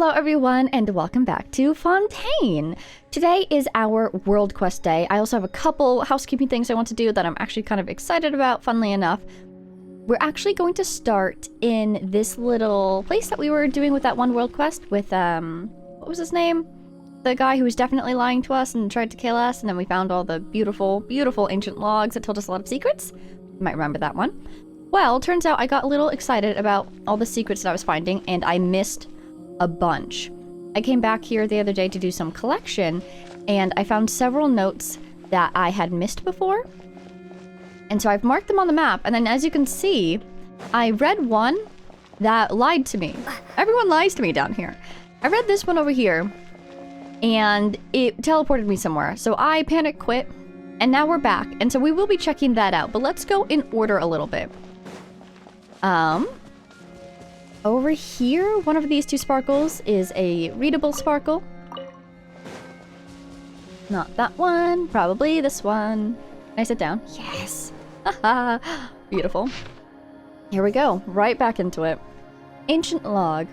Hello everyone and welcome back to Fontaine! Today is our World Quest day. I also have a couple housekeeping things I want to do that I'm actually kind of excited about, funnily enough. We're actually going to start in this little place that we were doing with that one World Quest with, what was his name? The guy who was definitely lying to us and tried to kill us, and then we found all the beautiful, beautiful ancient logs that told us a lot of secrets. You might remember that one. Well, turns out I got a little excited about all the secrets that I was finding, and I missed a bunch. I came back here the other day to do some collection, and I found several notes that I had missed before. And so I've marked them on the map, and then as you can see, I read one that lied to me. Everyone lies to me down here. I read this one over here, and it teleported me somewhere. So I panic quit, and now we're back. And so we will be checking that out, but let's go in order a little bit. Over here, one of these two sparkles is a readable sparkle. Not that one, probably this one. Can I sit down? Yes! Haha! Beautiful. Here we go, right back into it. Ancient log.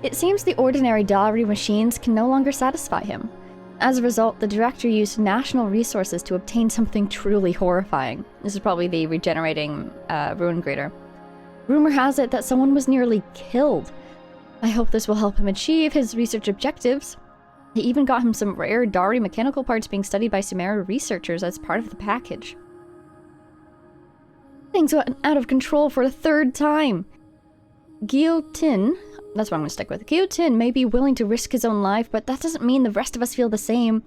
It seems the ordinary diary machines can no longer satisfy him. As a result, the director used national resources to obtain something truly horrifying. This is probably the regenerating ruin grater. Rumor has it that someone was nearly killed. I hope this will help him achieve his research objectives. He even got him some rare Dari mechanical parts being studied by Sumeru researchers as part of the package. Things went out of control for a third time. Guillotine, that's what I'm going to stick with. Guillotine may be willing to risk his own life, but that doesn't mean the rest of us feel the same.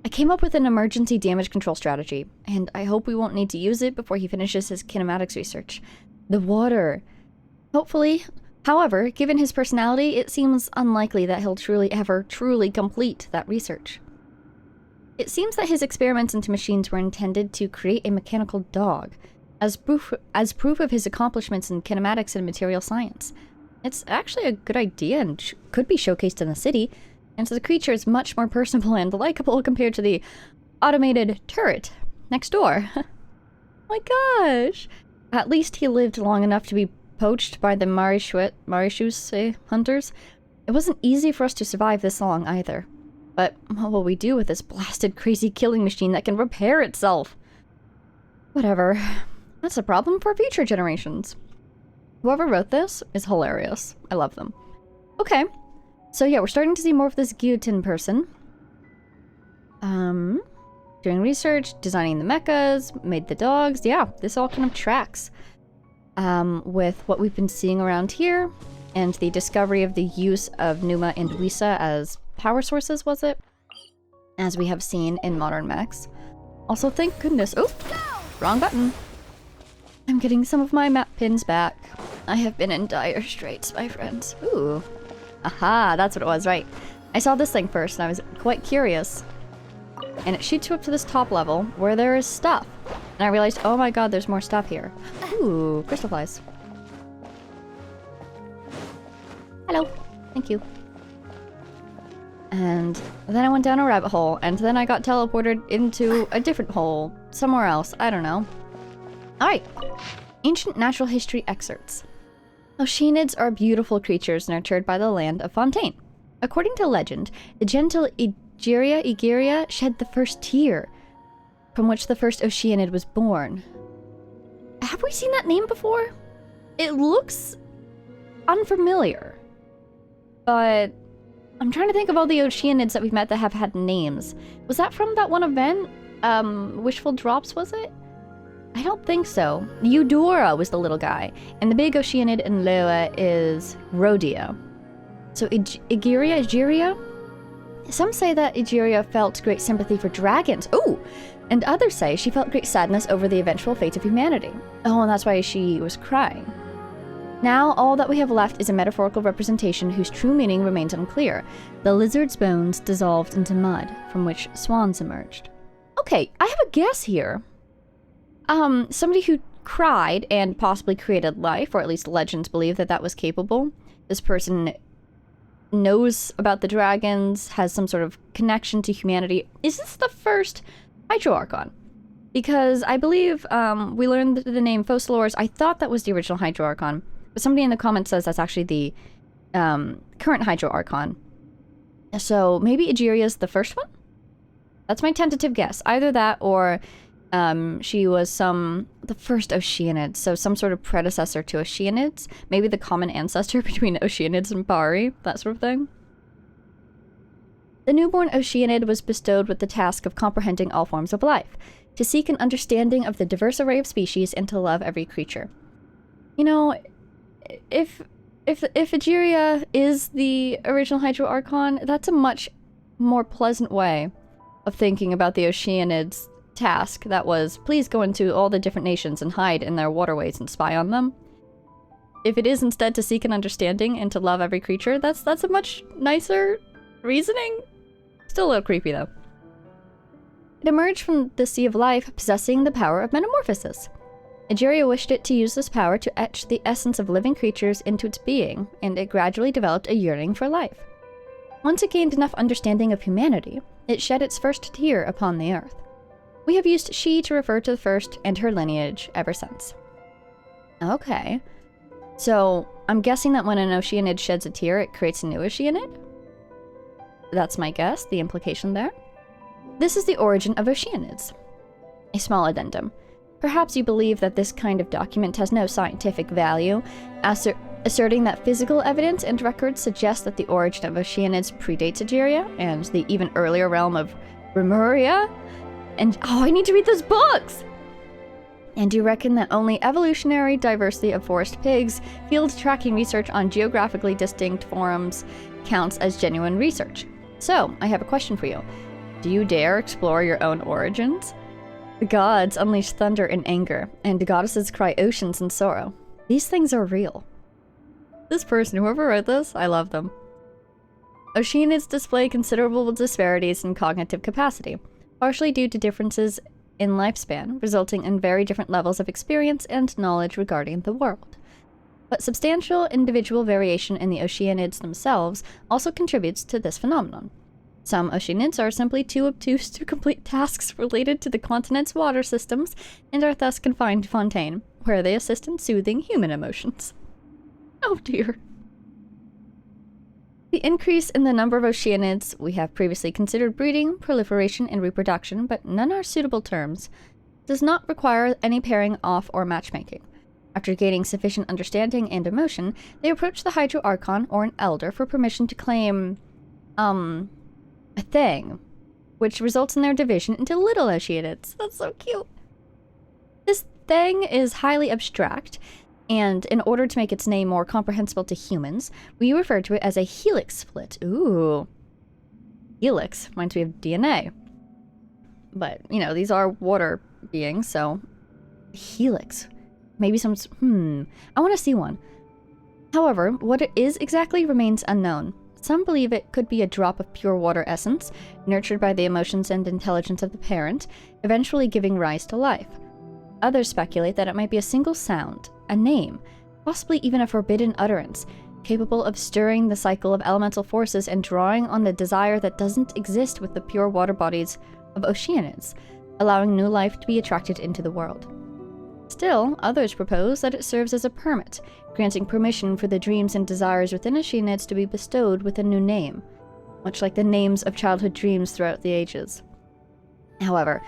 I came up with an emergency damage control strategy, and I hope we won't need to use it before he finishes his kinematics research. The water. Hopefully. However, given his personality, it seems unlikely that he'll ever truly complete that research. It seems that his experiments into machines were intended to create a mechanical dog, as proof of his accomplishments in kinematics and material science. It's actually a good idea and could be showcased in the city, and so the creature is much more personable and likable compared to the automated turret next door. Oh my gosh! At least he lived long enough to be poached by the Marishus hunters. It wasn't easy for us to survive this long either. But what will we do with this blasted crazy killing machine that can repair itself? Whatever. That's a problem for future generations. Whoever wrote this is hilarious. I love them. Okay. So yeah, we're starting to see more of this guillotine person. Doing research, designing the mechas, made the dogs. Yeah, this all kind of tracks with what we've been seeing around here and the discovery of the use of Numa and Wisa as power sources, was it? As we have seen in modern mechs. Also, thank goodness. Oh, wrong button. I'm getting some of my map pins back. I have been in dire straits, my friends. Ooh. Aha, that's what it was, right. I saw this thing first and I was quite curious. And it shoots you up to this top level where there is stuff. And I realized, oh my god, there's more stuff here. Ooh, crystal flies. Hello. Thank you. And then I went down a rabbit hole, and then I got teleported into a different hole. Somewhere else. I don't know. Alright. Ancient natural history excerpts. Oceanids are beautiful creatures nurtured by the land of Fontaine. According to legend, the gentle Egeria shed the first tear, from which the first Oceanid was born. Have we seen that name before? It looks unfamiliar, but I'm trying to think of all the Oceanids that we've met that have had names. Was that from that one event? Wishful Drops, was it? I don't think so. Eudora was the little guy, and the big Oceanid in Larua is Rhodia. So Egeria? Some say that Egeria felt great sympathy for dragons. Ooh! And others say she felt great sadness over the eventual fate of humanity. Oh, and that's why she was crying. Now, all that we have left is a metaphorical representation whose true meaning remains unclear. The lizard's bones dissolved into mud, from which swans emerged. Okay, I have a guess here. Somebody who cried and possibly created life, or at least legends believe that that was capable. This person knows about the dragons, has some sort of connection to humanity. Is this the first Hydro Archon? Because I believe we learned the name Focalors. I thought that was the original Hydro Archon, but somebody in the comments says that's actually the current Hydro Archon. So maybe Egeria's the first one? That's my tentative guess. Either that or she was the first Oceanids, so some sort of predecessor to Oceanids. Maybe the common ancestor between Oceanids and Bari, that sort of thing. The newborn Oceanid was bestowed with the task of comprehending all forms of life, to seek an understanding of the diverse array of species, and to love every creature. You know, if Egeria is the original Hydro Archon, that's a much more pleasant way of thinking about the Oceanids' task that was, please go into all the different nations and hide in their waterways and spy on them. If it is instead to seek an understanding and to love every creature, that's a much nicer reasoning. Still a little creepy though. It emerged from the Sea of Life, possessing the power of metamorphosis. Egeria wished it to use this power to etch the essence of living creatures into its being, and it gradually developed a yearning for life. Once it gained enough understanding of humanity, it shed its first tear upon the earth. We have used she to refer to the first and her lineage ever since. Okay. So, I'm guessing that when an Oceanid sheds a tear, it creates a new Oceanid? That's my guess, the implication there. This is the origin of Oceanids. A small addendum. Perhaps you believe that this kind of document has no scientific value, asserting that physical evidence and records suggest that the origin of Oceanids predates Egeria and the even earlier realm of Remuria. And oh, I need to read those books! And you reckon that only evolutionary diversity of forest pigs, field tracking research on geographically distinct forms counts as genuine research. So, I have a question for you. Do you dare explore your own origins? The gods unleash thunder and anger, and the goddesses cry oceans in sorrow. These things are real. This person, whoever wrote this, I love them. Oceanids display considerable disparities in cognitive capacity, partially due to differences in lifespan, resulting in very different levels of experience and knowledge regarding the world. But substantial individual variation in the Oceanids themselves also contributes to this phenomenon. Some Oceanids are simply too obtuse to complete tasks related to the continent's water systems and are thus confined to Fontaine, where they assist in soothing human emotions. Oh dear. The increase in the number of Oceanids we have previously considered breeding, proliferation, and reproduction, but none are suitable terms, does not require any pairing off or matchmaking. After gaining sufficient understanding and emotion, they approach the Hydro Archon or an Elder for permission to claim, a thing, which results in their division into little Oceanids. That's so cute. This thing is highly abstract, and in order to make its name more comprehensible to humans, we refer to it as a helix split. Ooh. Helix reminds me of DNA. But, you know, these are water beings, so helix. Maybe some... I want to see one. However, what it is exactly remains unknown. Some believe it could be a drop of pure water essence, nurtured by the emotions and intelligence of the parent, eventually giving rise to life. Others speculate that it might be a single sound, a name, possibly even a forbidden utterance, capable of stirring the cycle of elemental forces and drawing on the desire that doesn't exist with the pure water bodies of Oceanids, allowing new life to be attracted into the world. Still, others propose that it serves as a permit, granting permission for the dreams and desires within Oceanids to be bestowed with a new name, much like the names of childhood dreams throughout the ages. However,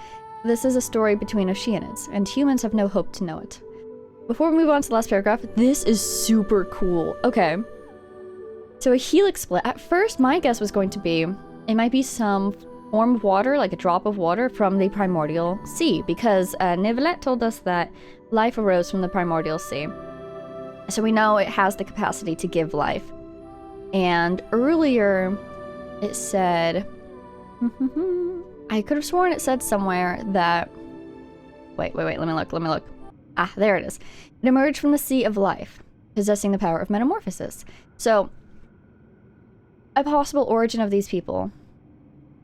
this is a story between Oceanids, and humans have no hope to know it. Before we move on to the last paragraph, this is super cool. Okay. So a helix split, at first my guess was going to be, it might be some form of water, like a drop of water from the primordial sea, because Nivelette told us that life arose from the primordial sea. So we know it has the capacity to give life. And earlier, it said... I could have sworn it said somewhere that... Wait, let me look. Ah, there it is. It emerged from the Sea of Life, possessing the power of metamorphosis. So, a possible origin of these people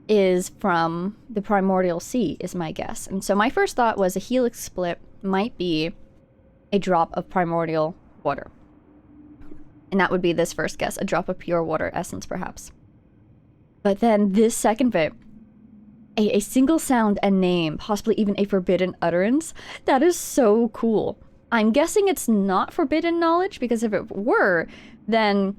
is from the primordial sea, is my guess. And so my first thought was a helix split might be a drop of primordial water. And that would be this first guess, a drop of pure water essence, perhaps. But then this second bit, a single sound and name, possibly even a forbidden utterance, that is so cool. I'm guessing it's not forbidden knowledge, because if it were, then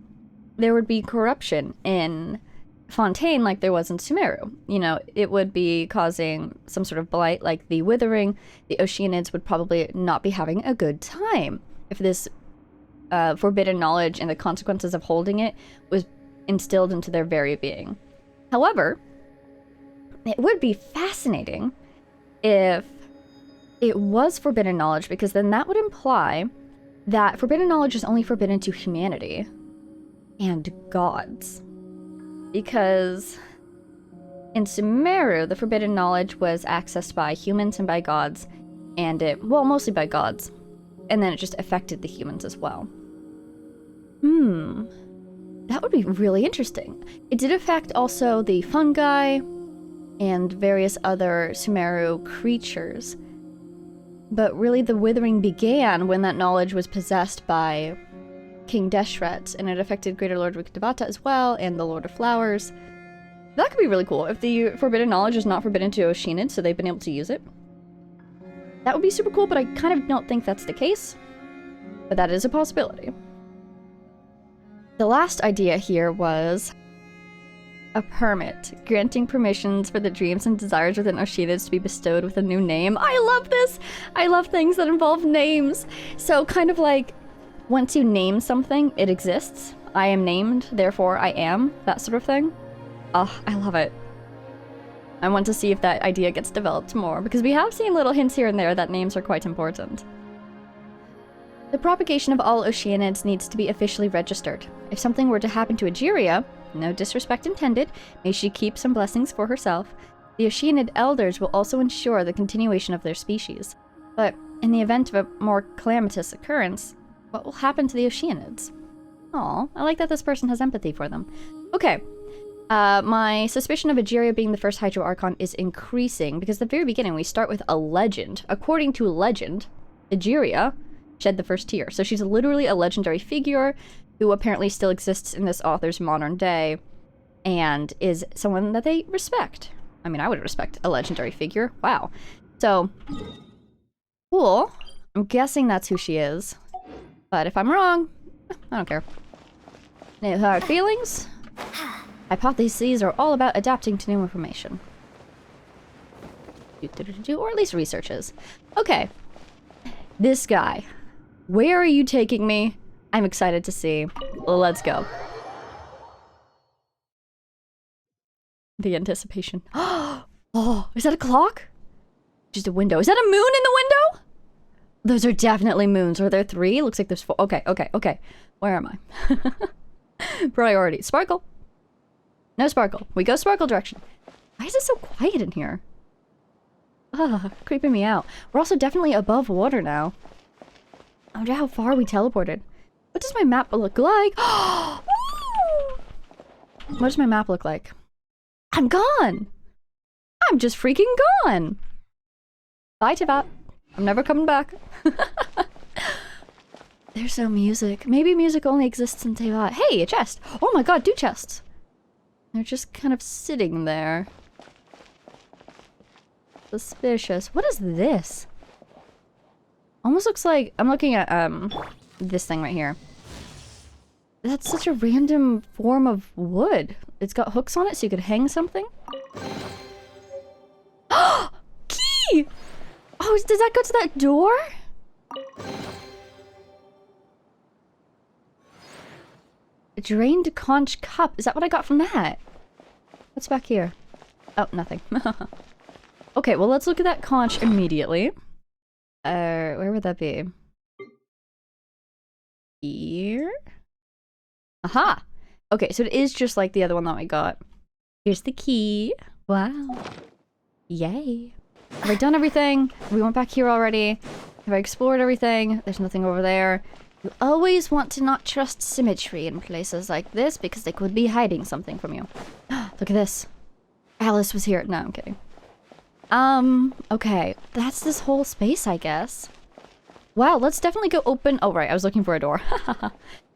there would be corruption in Fontaine like there was in Sumeru. You know, it would be causing some sort of blight like the Withering. The Oceanids would probably not be having a good time if this forbidden knowledge and the consequences of holding it was instilled into their very being. However, it would be fascinating if it was forbidden knowledge, because then that would imply that forbidden knowledge is only forbidden to humanity and gods. Because in Sumeru, the forbidden knowledge was accessed by humans and by gods, and well, mostly by gods, and then it just affected the humans as well. That would be really interesting. It did affect also the fungi and various other Sumeru creatures. But really the Withering began when that knowledge was possessed by King Deshret, and it affected Greater Lord Rukkhadevata as well, and the Lord of Flowers. That could be really cool if the forbidden knowledge is not forbidden to Oceanids, so they've been able to use it. That would be super cool, but I kind of don't think that's the case. But that is a possibility. The last idea here was a permit, granting permissions for the dreams and desires within Oceanids to be bestowed with a new name. I love this! I love things that involve names. So kind of like, once you name something, it exists. I am named, therefore I am, that sort of thing. Oh, I love it. I want to see if that idea gets developed more, because we have seen little hints here and there that names are quite important. The propagation of all Oceanids needs to be officially registered. If something were to happen to Egeria, no disrespect intended, may she keep some blessings for herself, the Oceanid elders will also ensure the continuation of their species. But in the event of a more calamitous occurrence, what will happen to the Oceanids? Aw, I like that this person has empathy for them. Okay. My suspicion of Egeria being the first Hydro Archon is increasing, because at the very beginning we start with a legend. According to legend, Egeria shed the first tear. So she's literally a legendary figure who apparently still exists in this author's modern day and is someone that they respect. I mean, I would respect a legendary figure. Wow. So, cool. I'm guessing that's who she is. But if I'm wrong, I don't care. No hard feelings. Hypotheses are all about adapting to new information. Or at least researches. Okay. This guy. Where are you taking me? I'm excited to see. Let's go. The anticipation. Oh, is that a clock? Just a window. Is that a moon in the window? Those are definitely moons. Are there 3? Looks like there's 4. Okay, okay, okay. Where am I? Priority. Sparkle. No sparkle. We go sparkle direction. Why is it so quiet in here? Ugh, creeping me out. We're also definitely above water now. I wonder how far we teleported. What does my map look like? What does my map look like? I'm gone! I'm just freaking gone! Bye, Tivat. I'm never coming back. There's no music. Maybe music only exists in Tivat. Hey, a chest! Oh my god, 2 chests! They're just kind of sitting there. Suspicious. What is this? Almost looks like... I'm looking at, this thing right here. That's such a random form of wood. It's got hooks on it so you could hang something. Key! Oh, does that go to that door? A drained conch cup. Is that what I got from that? What's back here? Oh, nothing. Okay, well, let's look at that conch immediately. Where would that be? Here? Aha! Okay, so it is just like the other one that I got. Here's the key. Wow. Yay. Have I done everything? We went back here already. Have I explored everything? There's nothing over there. You always want to not trust symmetry in places like this because they could be hiding something from you. Look at this. Alice was here. No, I'm kidding. Okay. That's this whole space, I guess. Wow, let's definitely go open... Oh, right. I was looking for a door.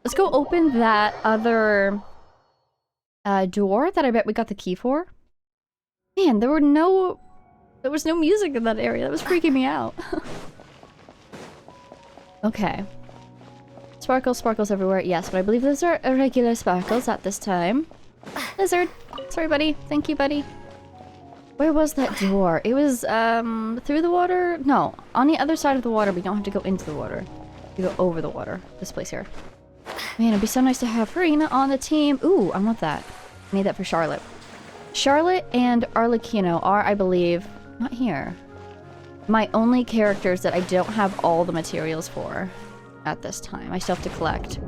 Let's go open that other door that I bet we got the key for. Man, there was no music in that area. That was freaking me out. Okay. Sparkles, sparkles everywhere. Yes, but I believe those are irregular sparkles at this time. Lizard. Sorry, buddy. Thank you, buddy. Where was that door? It was, through the water? No, on the other side of the water, but you don't have to go into the water. You go over the water. This place here. Man, it'd be so nice to have Farina on the team. Ooh, I want that. I need that for Charlotte. Charlotte and Arlecchino are, I believe, not here, my only characters that I don't have all the materials for at this time. I still have to collect.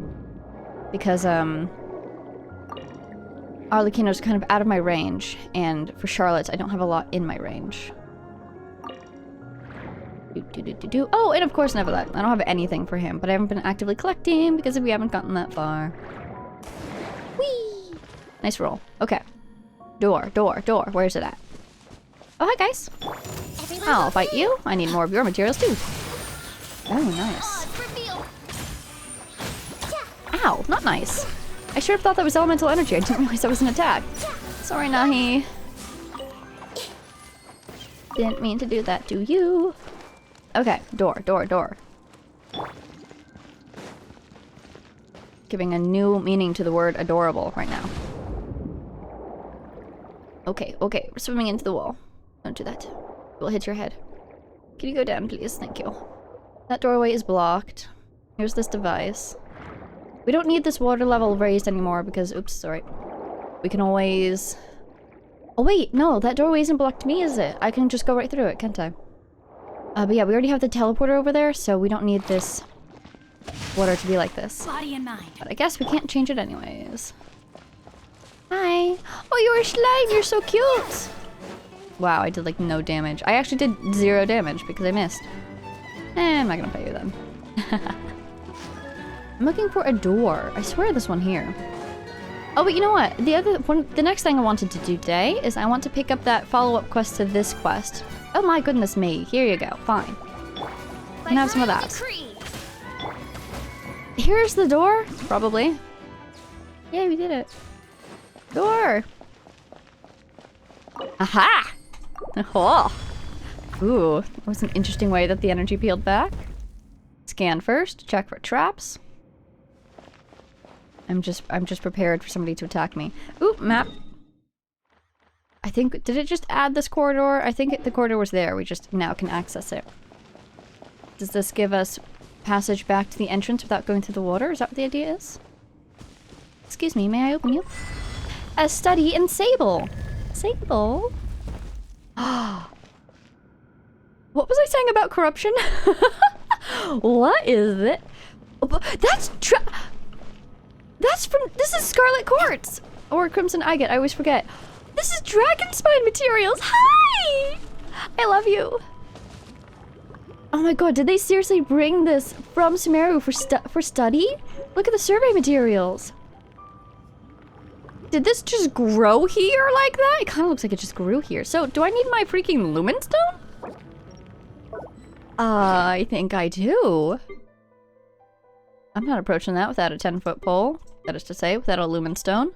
Because, Arlecchino's kind of out of my range, and for Charlotte's, I don't have a lot in my range. Oh, and of course Neverlet. I don't have anything for him, but I haven't been actively collecting because we haven't gotten that far. Whee! Nice roll. Okay. Door, door, door. Where's it at? Oh, hi, guys. I'll fight you. I need more of your materials, too. Oh, nice. Ow, not nice. I sure thought that was elemental energy. I didn't realize that was an attack. Sorry, Nahi. Didn't mean to do that to you. Okay, door, door, door. Giving a new meaning to the word adorable right now. Okay, okay, we're swimming into the wall. Don't do that. We'll hit your head. Can you go down, please? Thank you. That doorway is blocked. Here's this device. We don't need this water level raised anymore because, oops, sorry. We can always... Oh wait, no, that doorway isn't blocked to me, is it? I can just go right through it, can't I? But yeah, we already have the teleporter over there, so we don't need this water to be like this. Body and mind. But I guess we can't change it anyways. Hi. Oh, you're a slime. You're so cute. Wow, I did like no damage. I actually did 0 damage because I missed. I'm not gonna pay you then. I'm looking for a door. I swear this one here. Oh, but you know what? The next thing I wanted to do today is I want to pick up that follow-up quest to this quest. Oh my goodness me. Here you go. Fine. You can have some of that. Here's the door? Probably. Yeah, we did it. Door! Aha! Oh. Ooh, that was an interesting way that the energy peeled back. Scan first, check for traps. I'm just prepared for somebody to attack me. Ooh, map. I think, did it just add this corridor? I think the corridor was there. We just now can access it. Does this give us passage back to the entrance without going through the water? Is that what the idea is? Excuse me, may I open you? A study in Sable. Sable? Ah. What was I saying about corruption? What is it? That's this is Scarlet Quartz! Or Crimson Agate, I always forget. This is Dragon Spine materials! Hi! I love you. Oh my god, did they seriously bring this from Sumeru for study? Look at the survey materials. Did this just grow here like that? It kind of looks like it just grew here. So, do I need my freaking Lumen Stone? I think I do. I'm not approaching that without a 10-foot pole. That is to say, without a Lumen Stone.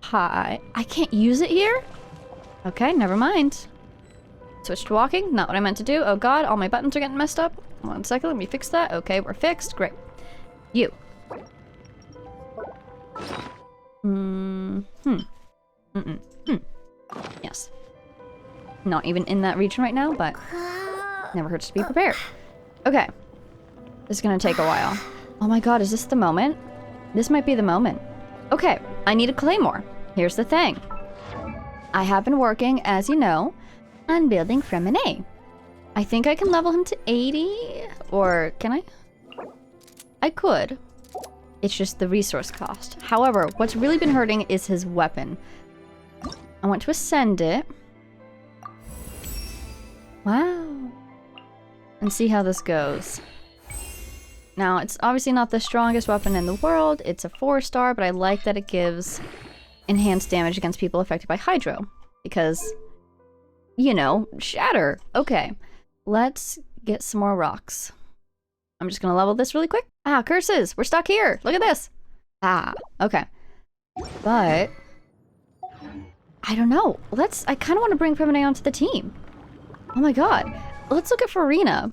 Hi. I can't use it here? Okay, never mind. Switch to walking. Not what I meant to do. Oh god, all my buttons are getting messed up. 1 second, let me fix that. Okay, we're fixed. Great. You. Yes. Not even in that region right now, but never hurts to be prepared. Okay. This is gonna take a while. Oh my god, is this the moment? This might be the moment. Okay, I need a claymore. Here's the thing. I have been working, as you know, on building Fremine. I think I can level him to 80, or can I? I could. It's just the resource cost. However, what's really been hurting is his weapon. I want to ascend it. Wow. And see how this goes. Now, it's obviously not the strongest weapon in the world. It's a 4-star, but I like that it gives enhanced damage against people affected by Hydro. Because, you know, shatter. Okay, let's get some more rocks. I'm just gonna level this really quick. Ah, curses! We're stuck here! Look at this! Ah, okay. But I don't know. I kind of want to bring Femine onto the team. Oh my god. Let's look at Farina.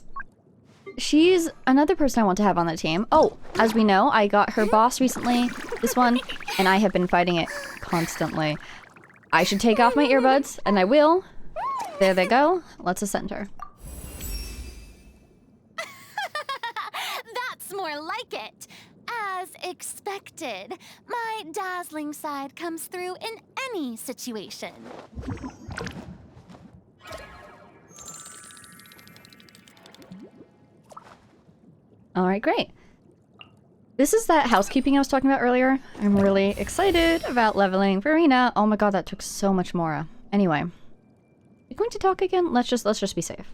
she's another person I want to have on the team. Oh, as we know, I got her boss recently, this one, and I have been fighting it constantly. I should take off my earbuds, and I will. There they go. Let's ascend her. That's more like it. As expected, my dazzling side comes through in any situation. All right, great. This is that housekeeping I was talking about earlier. I'm really excited about leveling Verena. Oh my god, that took so much Mora. Anyway, you going to talk again? Let's just be safe.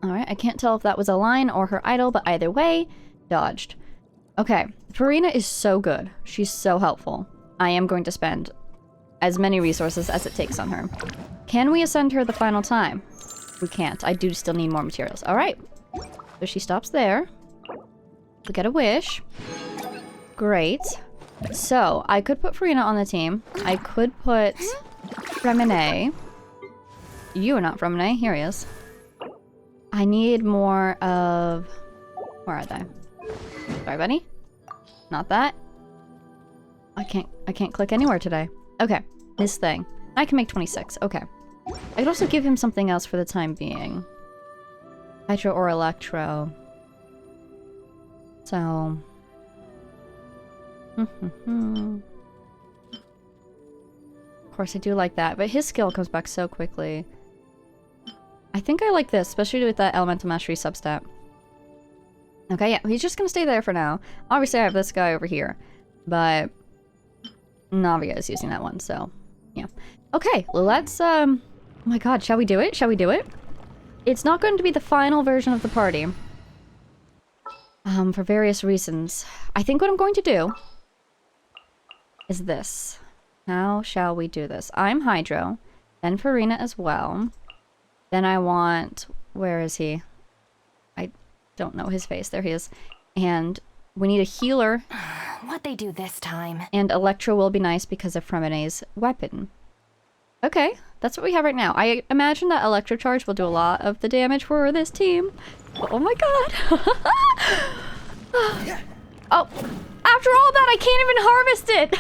All right, I can't tell if that was a line or her idol, but either way, dodged. Okay, Verena is so good. She's so helpful. I am going to spend as many resources as it takes on her. Can we ascend her the final time? We can't. I do still need more materials. All right. So she stops there. We get a wish. Great. So I could put Verena on the team. I could put Fremine. You are not Fremine. Here he is. I need more of... Where are they? Sorry, buddy. Not that. I can't click anywhere today. Okay, this thing. I can make 26. Okay. I could also give him something else for the time being. Hydro or Electro. So... Of course, I do like that, but his skill comes back so quickly. I think I like this, especially with that Elemental Mastery substat. Okay, yeah, he's just gonna stay there for now. Obviously, I have this guy over here, but Navia is using that one, so yeah. Okay, let's, oh my god, shall we do it? Shall we do it? It's not going to be the final version of the party. For various reasons. I think what I'm going to do is this. How shall we do this? I'm Hydro, then Verena as well. Then I want... Where is he? I don't know his face. There he is. And we need a healer. What they do this time? And Electro will be nice because of Fremine's weapon. Okay, that's what we have right now. I imagine that Electro Charge will do a lot of the damage for this team. Oh my god! Oh, after all that, I can't even harvest it!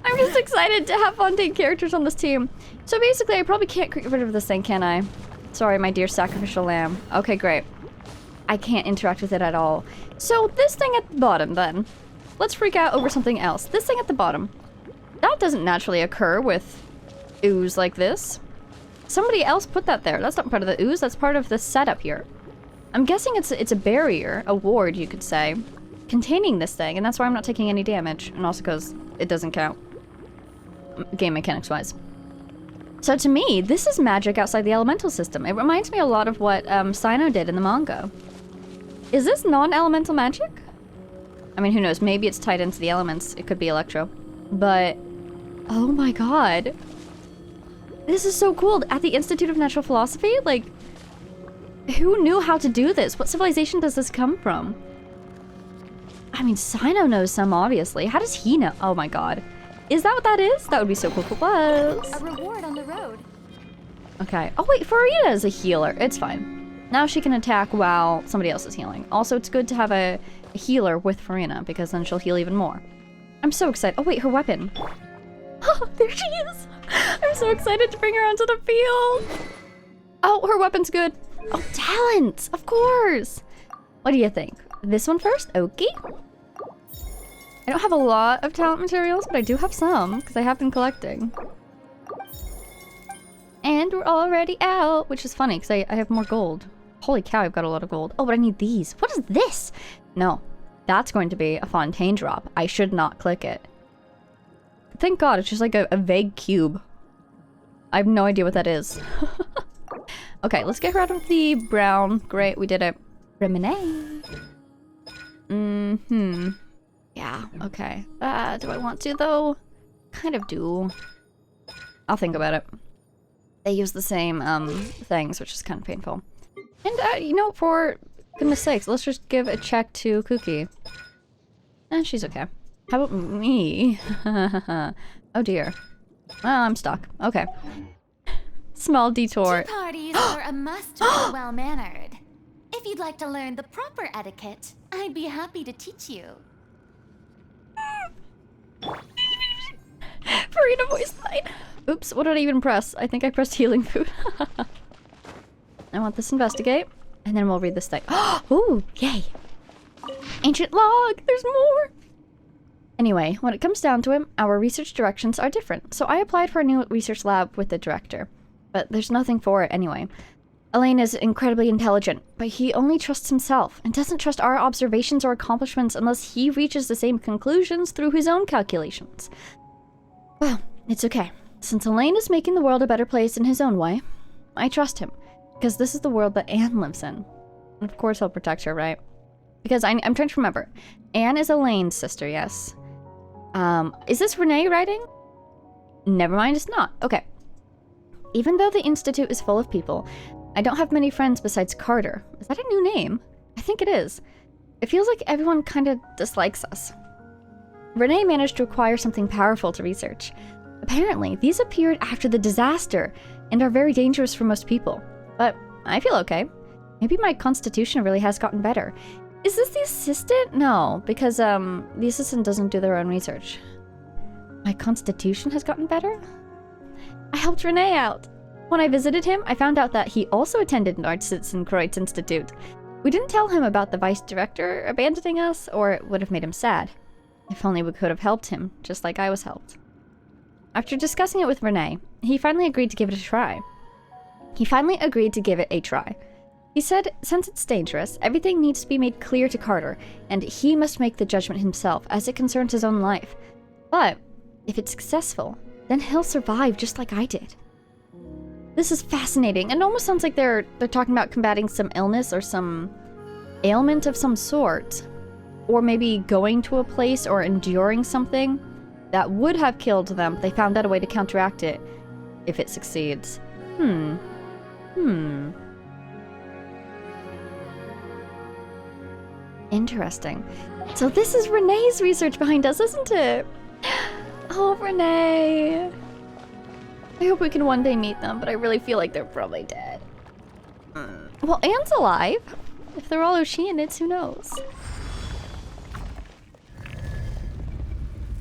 I'm just excited to have Fontaine characters on this team. So basically, I probably can't get rid of this thing, can I? Sorry, my dear sacrificial lamb. Okay, great. I can't interact with it at all. So this thing at the bottom, then. Let's freak out over something else. This thing at the bottom. That doesn't naturally occur with ooze like this. Somebody else put that there. That's not part of the ooze. That's part of the setup here. I'm guessing it's a barrier, a ward, you could say, containing this thing, and that's why I'm not taking any damage, and also because it doesn't count. Game mechanics-wise. So to me, this is magic outside the elemental system. It reminds me a lot of what Sino did in the manga. Is this non-elemental magic? I mean, who knows? Maybe it's tied into the elements. It could be Electro. But, oh my god. This is so cool. At the Institute of Natural Philosophy? Like, who knew how to do this? What civilization does this come from? I mean, Sino knows some, obviously. How does he know? Oh my god. Is that what that is? That would be so cool. A reward on the road. Okay. Oh wait, Verena is a healer. It's fine. Now she can attack while somebody else is healing. Also, it's good to have a healer with Verena, because then she'll heal even more. I'm so excited. Oh wait, her weapon. Oh, there she is. I'm so excited to bring her onto the field. Oh, her weapon's good. Oh, talents, of course. What do you think? This one first? Okay. I don't have a lot of talent materials, but I do have some, because I have been collecting. And we're already out, which is funny, because I have more gold. Holy cow, I've got a lot of gold. Oh, but I need these. What is this? No, that's going to be a Fontaine drop. I should not click it. Thank God, it's just like a vague cube. I have no idea what that is. Okay, let's get her out of the brown. Great, we did it. Remine. Yeah, okay. Do I want to, though? Kind of do. I'll think about it. They use the same, things, which is kind of painful. And, you know, for Goodness sakes, let's just give a check to Cookie. And she's okay. How about me? Oh dear. Well, I'm stuck. Okay. Small detour. Tea parties are a must to be well-mannered. If you'd like to learn the proper etiquette, I'd be happy to teach you. Farina voice line. Oops, what did I even press? I think I pressed healing food. I want this investigate, and then we'll read this thing. Ooh, yay. Ancient log, there's more. Anyway, when it comes down to it, our research directions are different, so I applied for a new research lab with the director. But there's nothing for it anyway. Elaine is incredibly intelligent, but he only trusts himself and doesn't trust our observations or accomplishments unless he reaches the same conclusions through his own calculations. Well, it's okay. Since Elaine is making the world a better place in his own way, I trust him, because this is the world that Anne lives in. And of course he'll protect her, right? Because I'm trying to remember. Anne is Elaine's sister, yes. Is this Renee writing? Never mind, it's not. Okay. Even though the Institute is full of people, I don't have many friends besides Carter. Is that a new name? I think it is. It feels like everyone kind of dislikes us. Renee managed to acquire something powerful to research. Apparently, these appeared after the disaster and are very dangerous for most people. But I feel okay. Maybe my constitution really has gotten better. Is this the assistant? No, because the assistant doesn't do their own research. My constitution has gotten better? I helped Renee out. When I visited him, I found out that he also attended Kreutz Institute. We didn't tell him about the vice director abandoning us, or it would have made him sad. If only we could have helped him, just like I was helped. After discussing it with Renee, he finally agreed to give it a try. He said, since it's dangerous, everything needs to be made clear to Carter, and he must make the judgment himself, as it concerns his own life. But, if it's successful, then he'll survive just like I did. This is fascinating, and almost sounds like they're talking about combating some illness or some ailment of some sort. Or maybe going to a place or enduring something that would have killed them. They found out a way to counteract it, if it succeeds. Interesting. So this is Renee's research behind us, isn't it? Oh, Renee. I hope we can one day meet them, but I really feel like they're probably dead. Well, Anne's alive. If they're all Oceanids, who knows?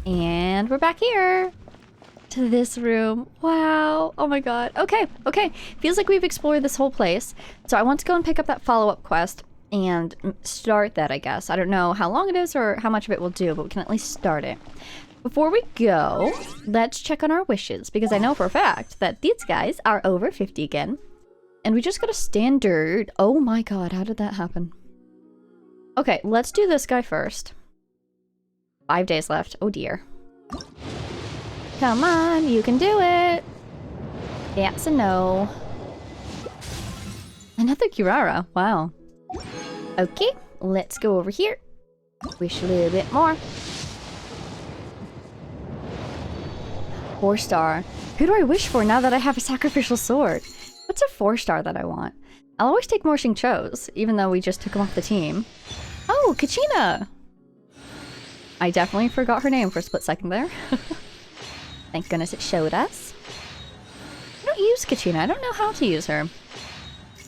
And we're back here. To this room. Wow. Oh my god. Okay. Feels like we've explored this whole place. So I want to go and pick up that follow-up quest and start that, I guess. I don't know how long it is or how much of it we'll do, but we can at least start it. Before we go, let's check on our wishes, because I know for a fact that these guys are over 50 again. And we just got a standard. Oh my god, how did that happen? Okay, let's do this guy first. 5 days left. Oh dear. Come on, you can do it. That's a no. Another Kirara. Wow. Okay, let's go over here. Wish a little bit more. 4-star. Who do I wish for now that I have a sacrificial sword? What's a 4-star that I want? I'll always take more Xingqius, even though we just took him off the team. Oh, Kachina! I definitely forgot her name for a split second there. Thank goodness it showed us. I don't use Kachina. I don't know how to use her.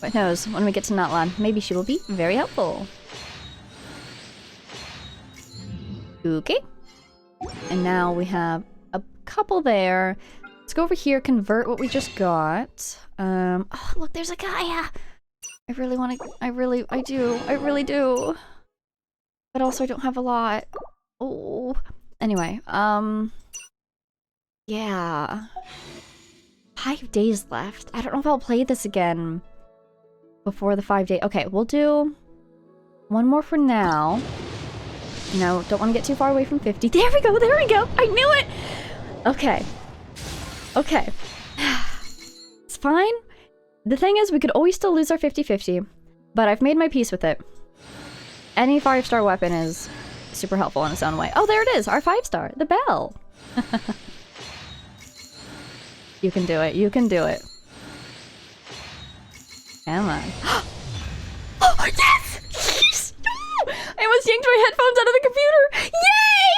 But who knows, when we get to Natlan, maybe she will be very helpful. Okay. And now we have a couple there. Let's go over here, convert what we just got. Oh, look, there's a Gaia! I really want to... I really do. But also I don't have a lot. Oh. Anyway, yeah. 5 days left. I don't know if I'll play this again before the 5 day. Okay, we'll do one more for now. You know, don't want to get too far away from 50. There we go, there we go! I knew it! Okay. Okay. It's fine. The thing is, we could always still lose our 50-50, but I've made my peace with it. Any 5-star weapon is super helpful in its own way. Oh, there it is! Our 5-star! The bell! You can do it. You can do it. Come on. Oh, yes! I almost yanked my headphones out of the computer!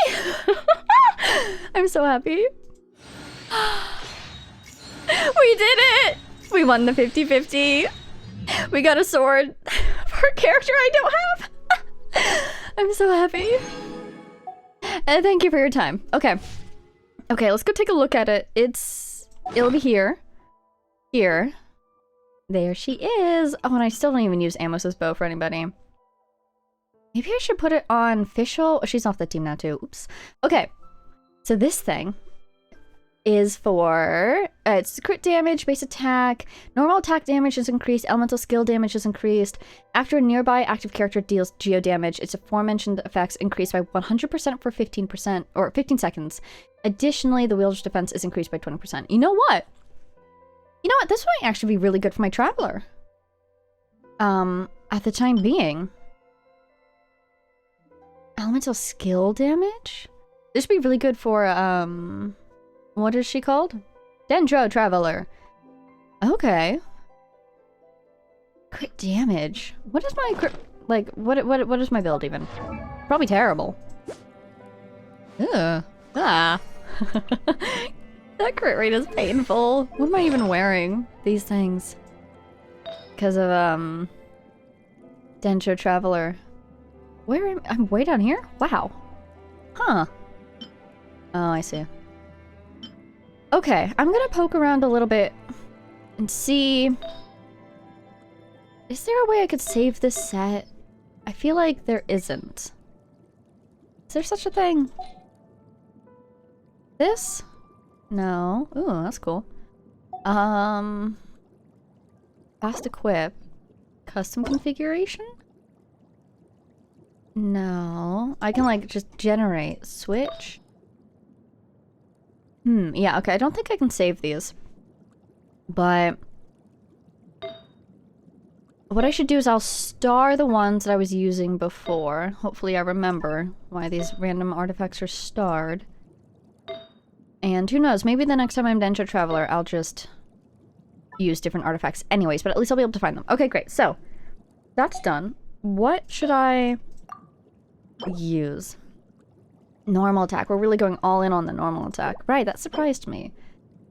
Yay! I'm so happy. We did it! We won the 50-50. We got a sword for a character I don't have. I'm so happy. And thank you for your time. Okay. Okay, let's go take a look at it. It'll be here. Here. There she is. Oh, and I still don't even use Amos's bow for anybody. Maybe I should put it on Fischl. Oh, she's off the team now too. Oops. Okay. So this thing is for it's crit damage, base attack, normal attack damage is increased, elemental skill damage is increased. After a nearby active character deals geo damage, its aforementioned effects increase by 100% for 15% or 15 seconds. Additionally, the wielder's defense is increased by 20%. You know what? You know what? This might actually be really good for my traveler. At the time being. Elemental skill damage? This would be really good for what is she called? Dendro Traveler. Okay. Crit damage. What is my crit... Like, what is my build even? Probably terrible. Ugh. Ah. That crit rate is painful. What am I even wearing? These things. Because of, Dendro Traveler. Where am I? I'm way down here? Wow. Huh. Oh, I see. Okay, I'm gonna poke around a little bit and see... Is there a way I could save this set? I feel like there isn't. Is there such a thing? This? No. Ooh, that's cool. Fast equip. Custom configuration? No. I can, like, just generate. Switch? Yeah, okay, I don't think I can save these. But... what I should do is I'll star the ones that I was using before. Hopefully I remember why these random artifacts are starred. And who knows, maybe the next time I'm Dendro Traveler, I'll just use different artifacts anyways, but at least I'll be able to find them. Okay, great, so that's done. What should I use? Normal attack. We're really going all in on the normal attack. Right, that surprised me.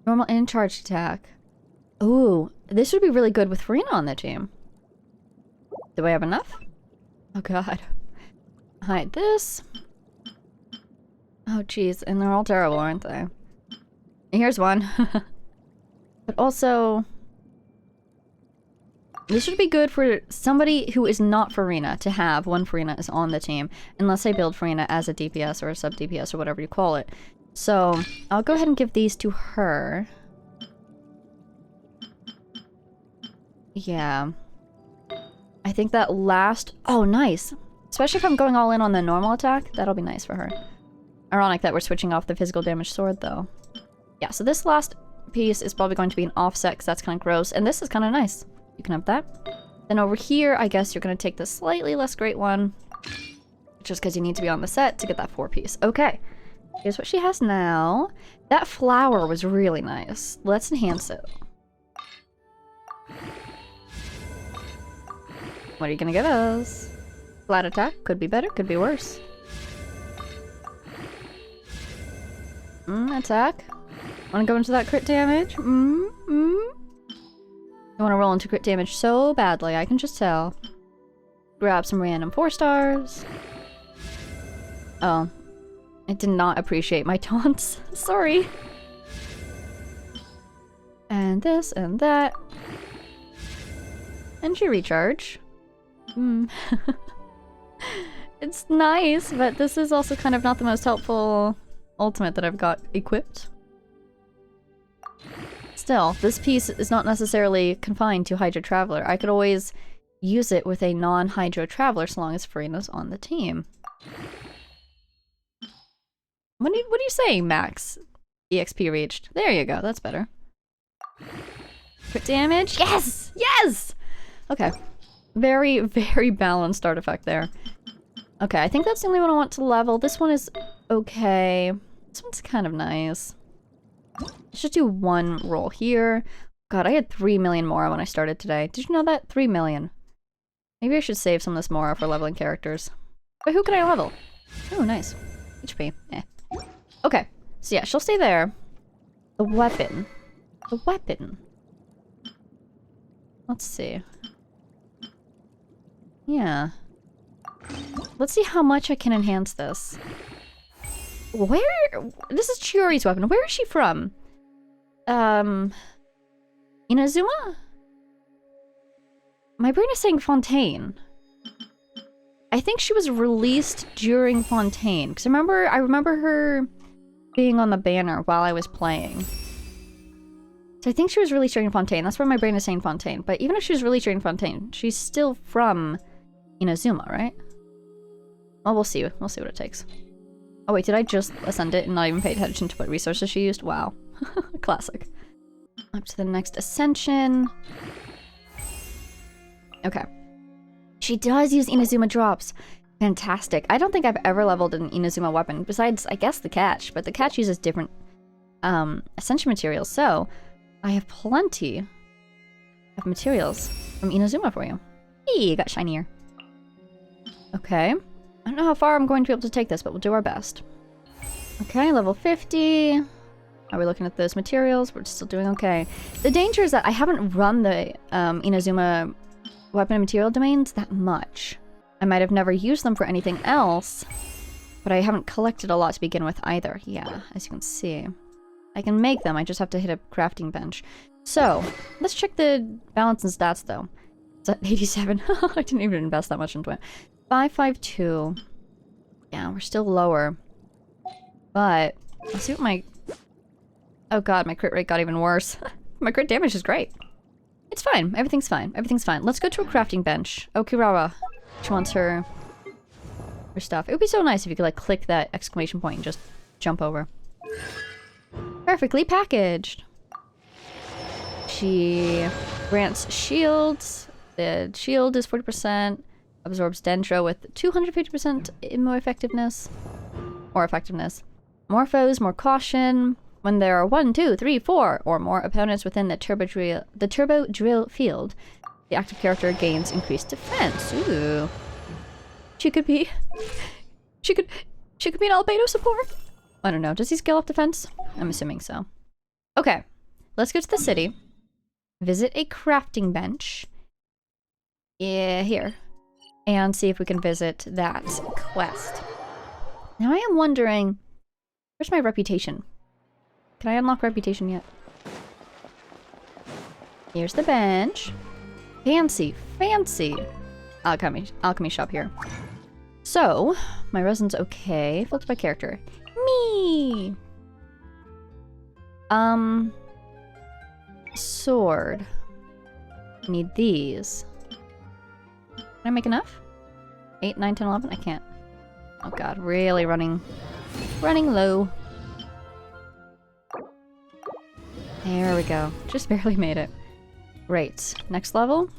Normal and charged attack. Ooh, this would be really good with Farina on the team. Do I have enough? Oh god. Hide this. Oh jeez, and they're all terrible, aren't they? Here's one. But also... this should be good for somebody who is not Farina to have when Farina is on the team. Unless I build Farina as a DPS or a sub-DPS or whatever you call it. So, I'll go ahead and give these to her. Yeah. I think that last... oh, nice! Especially if I'm going all in on the normal attack, that'll be nice for her. Ironic that we're switching off the physical damage sword, though. Yeah, so this last piece is probably going to be an offset, because that's kind of gross. And this is kind of nice. You can have that. Then over here, I guess you're going to take the slightly less great one. Just because you need to be on the set to get that 4-piece. Okay. Here's what she has now. That flower was really nice. Let's enhance it. What are you going to give us? Flat attack. Could be better. Could be worse. Attack. Want to go into that crit damage? I want to roll into crit damage so badly, I can just tell. Grab some random 4 stars. Oh. I did not appreciate my taunts. Sorry. And this and that. Energy recharge. It's nice, but this is also kind of not the most helpful ultimate that I've got equipped. Still, this piece is not necessarily confined to Hydro Traveler. I could always use it with a non-Hydro Traveler so long as Farina's on the team. What are you saying, Max? EXP reached. There you go, that's better. Crit damage? Yes! Yes! Okay. Very, very balanced artifact there. Okay, I think that's the only one I want to level. This one is okay. This one's kind of nice. Let's just do one roll here. God, I had 3 million more when I started today. Did you know that? 3 million. Maybe I should save some of this more for leveling characters. But who can I level? Oh, nice. HP. Eh. Okay. So yeah, she'll stay there. The weapon. The weapon. Let's see. Yeah. Let's see how much I can enhance this. Where? This is Chiori's weapon. Where is she from? Inazuma? My brain is saying Fontaine. I think she was released during Fontaine. Because I remember her being on the banner while I was playing. So I think she was released during Fontaine. That's where my brain is saying Fontaine. But even if she was released during Fontaine, she's still from Inazuma, right? Well, we'll see. We'll see what it takes. Oh wait, did I just ascend it and not even pay attention to what resources she used? Wow. Classic. Up to the next ascension. Okay. She does use Inazuma drops. Fantastic. I don't think I've ever leveled an Inazuma weapon, besides, I guess, the catch. But the catch uses different ascension materials, so I have plenty of materials from Inazuma for you. Hey, got shinier. Okay. I don't know how far I'm going to be able to take this, but we'll do our best. Okay, level 50. Are we looking at those materials? We're still doing okay. The danger is that I haven't run the Inazuma weapon and material domains that much. I might have never used them for anything else, but I haven't collected a lot to begin with either. Yeah, as you can see. I can make them, I just have to hit a crafting bench. So, let's check the balance and stats though. It's at 87. I didn't even invest that much into it. 552. Yeah, we're still lower. But, let's see what my... Oh god, my crit rate got even worse. My crit damage is great. It's fine. Everything's fine. Everything's fine. Let's go to a crafting bench. Okirawa. She wants her stuff. It would be so nice if you could, like, click that exclamation point and just jump over. Perfectly packaged. She grants shields. The shield is 40%. Absorbs Dendro with 250% more effectiveness. More foes, more caution. When there are 1, 2, 3, 4 or more opponents within the turbo drill field, the active character gains increased defense. Ooh. She could be an Albedo support. I don't know. Does he scale up defense? I'm assuming so. Okay. Let's go to the city. Visit a crafting bench. Yeah, here. And see if we can visit that quest. Now I am wondering, where's my reputation? Can I unlock reputation yet? Here's the bench. Fancy, fancy. Alchemy shop here. So, my resin's okay. Filter by character. Me! Sword. Need these. Can I make enough? 8, 9, 10, 11? I can't. Oh god, really running low. There we go. Just barely made it. Great. Next level?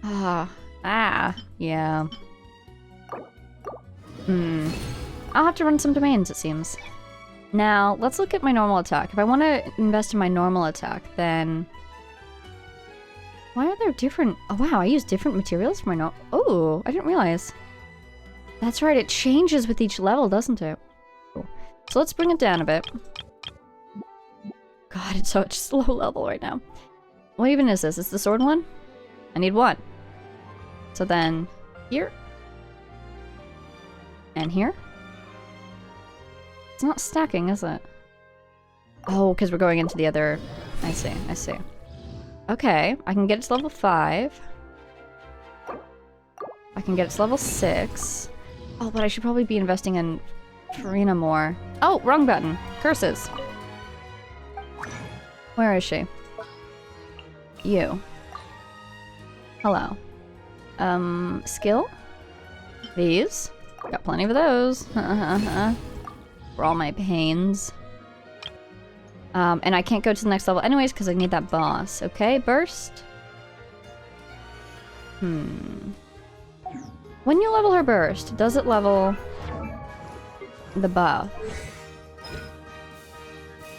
Yeah. I'll have to run some domains, it seems. Now, let's look at my normal attack. If I want to invest in my normal attack, then... Why are there different... Oh, wow, I use different materials for my normal... Oh, I didn't realize. That's right, it changes with each level, doesn't it? Cool. So let's bring it down a bit. God, it's such a slow level right now. What even is this? Is the sword one? I need 1. So then, here. And here. It's not stacking, is it? Oh, because we're going into the other... I see, I see. Okay, I can get it to level 5. I can get it to level 6. Oh, but I should probably be investing in Farina more. Oh, wrong button. Curses. Where is she? You. Hello. Skill? These? Got plenty of those. For all my pains. And I can't go to the next level anyways because I need that boss. Okay, burst. When you level her burst, does it level the buff?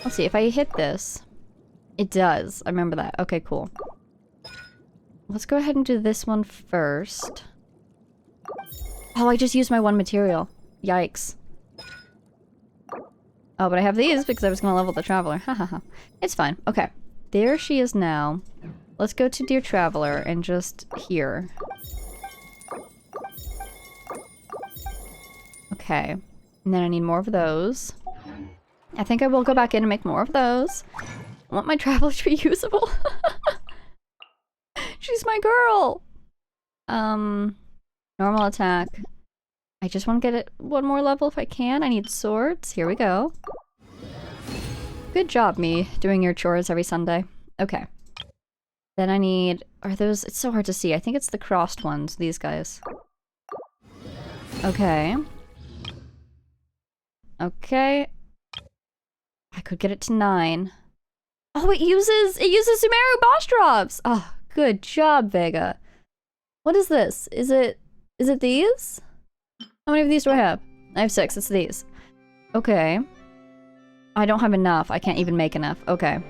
Let's see, if I hit this, it does. I remember that. Okay, cool. Let's go ahead and do this one first. Oh, I just used my one material. Yikes. Oh, but I have these because I was gonna level the Traveler. Hahaha. It's fine. Okay. There she is now. Let's go to Dear Traveler and just here. Okay. And then I need more of those. I think I will go back in and make more of those. I want my Traveler to be usable. She's my girl! Normal attack. I just want to get it one more level if I can. I need swords. Here we go. Good job, me, doing your chores every Sunday. Okay. Then I need... Are those... It's so hard to see. I think it's the crossed ones, these guys. Okay. Okay. I could get it to 9. Oh, it uses Sumeru boss drops! Oh, good job, Vega. What is this? Is it these? How many of these do I have? I have 6. It's these. Okay. I don't have enough. I can't even make enough. Okay.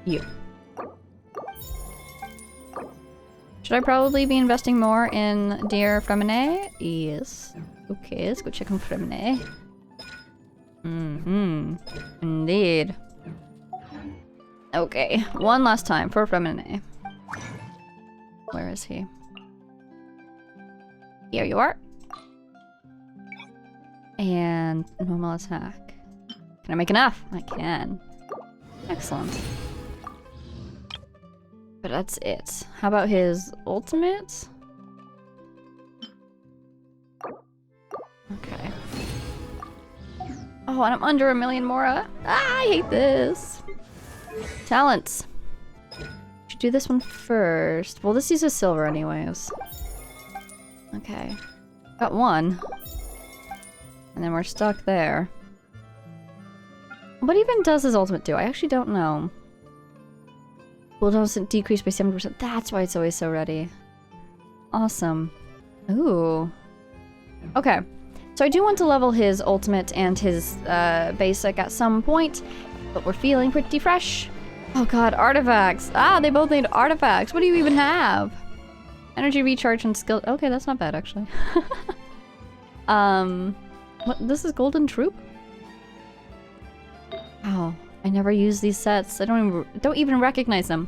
You. Should I probably be investing more in Dear Femine? Yes. Okay, let's go check on Femine. Indeed. Okay, one last time for Femine. Where is he? Here you are. And normal attack. Can I make enough? I can. Excellent. But that's it. How about his ultimate? Okay. Oh, and I'm under 1 million Mora. Ah, I hate this. Talents. Should do this one first. Well, this uses silver anyways. Okay. Got 1. And then we're stuck there. What even does his ultimate do? I actually don't know. Cooldown decreased by 70%. That's why it's always so ready. Awesome. Ooh. Okay. So I do want to level his ultimate and his basic at some point, but we're feeling pretty fresh. Oh god, artifacts. Ah, they both need artifacts. What do you even have? Energy recharge and skill. Okay, that's not bad actually. What? This is Golden Troop? Oh, I never use these sets. I don't even recognize them.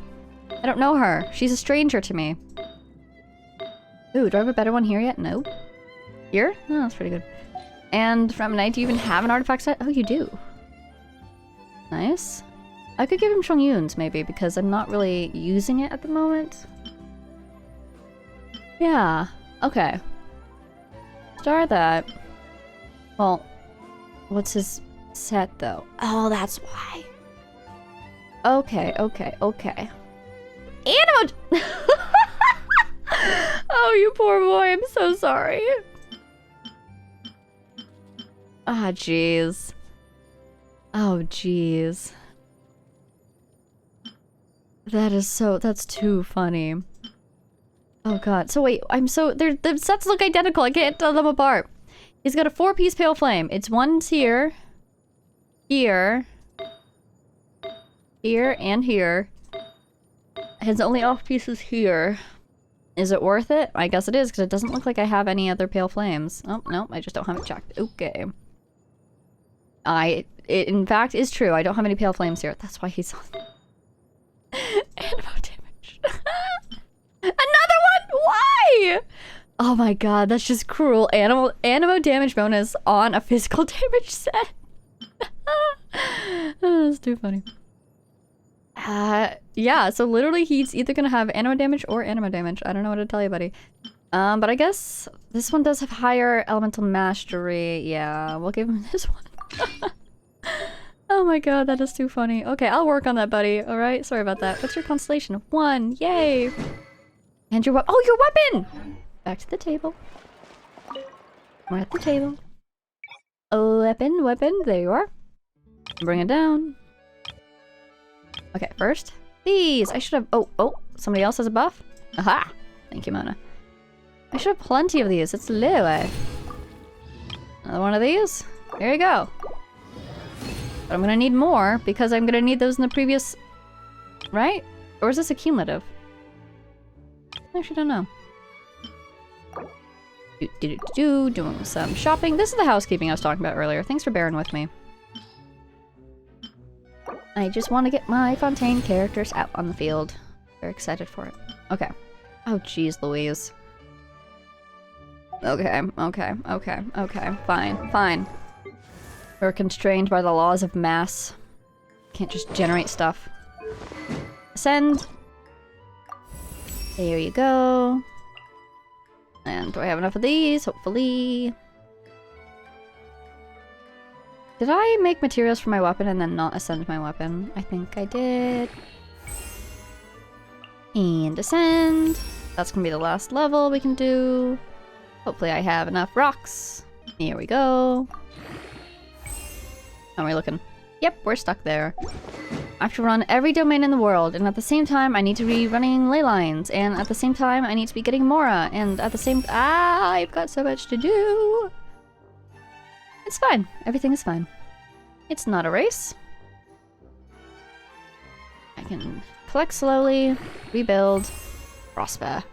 I don't know her. She's a stranger to me. Ooh, do I have a better one here yet? No. Here? Oh, that's pretty good. And from Night, do you even have an artifact set? Oh, you do. Nice. I could give him Shongyun's maybe because I'm not really using it at the moment. Yeah. Okay. Start that. Well, what's his set though? Oh, that's why. Okay, okay, okay. Animo! Oh, you poor boy. I'm so sorry. Ah, jeez. Oh, jeez. That's too funny. Oh god. So wait, the sets look identical. I can't tell them apart. He's got a 4-piece Pale Flame. It's one's here, here, here, and here. His only off piece is here. Is it worth it? I guess it is, because it doesn't look like I have any other Pale Flames. Oh, no, I just don't have it checked. Okay. It in fact is true. I don't have any Pale Flames here. That's why he's on. Animo damage. Another one? Why? Oh my god, that's just cruel. Animo damage bonus on a physical damage set. Oh, that's too funny. Yeah, so literally he's either gonna have animo damage or animo damage. I don't know what to tell you, buddy. But I guess this one does have higher elemental mastery. Yeah, we'll give him this one. Oh my god, that is too funny. Okay, I'll work on that, buddy. Alright, sorry about that. What's your constellation? 1, yay! And your weapon. Oh, your weapon! Back to the table. We're at the table. Weapon, there you are. Bring it down. Okay, first, these. I should have, oh, somebody else has a buff? Aha! Thank you, Mona. I should have plenty of these. It's Larua. Another one of these. Here you go. But I'm gonna need more because I'm gonna need those in the previous... Right? Or is this a cumulative? I actually don't know. Doing some shopping. This is the housekeeping I was talking about earlier. Thanks for bearing with me. I just want to get my Fontaine characters out on the field. Very excited for it. Okay. Oh, jeez, Louise. Okay. Fine. We're constrained by the laws of mass. Can't just generate stuff. Send. There you go. And do I have enough of these? Hopefully. Did I make materials for my weapon and then not ascend my weapon? I think I did. And ascend. That's gonna be the last level we can do. Hopefully I have enough rocks. Here we go. How are we looking? Yep, we're stuck there. I have to run every domain in the world, and at the same time I need to be running ley lines, and at the same time I need to be getting Mora, and at the same I've got so much to do. It's fine. Everything is fine. It's not a race. I can collect slowly, rebuild, prosper.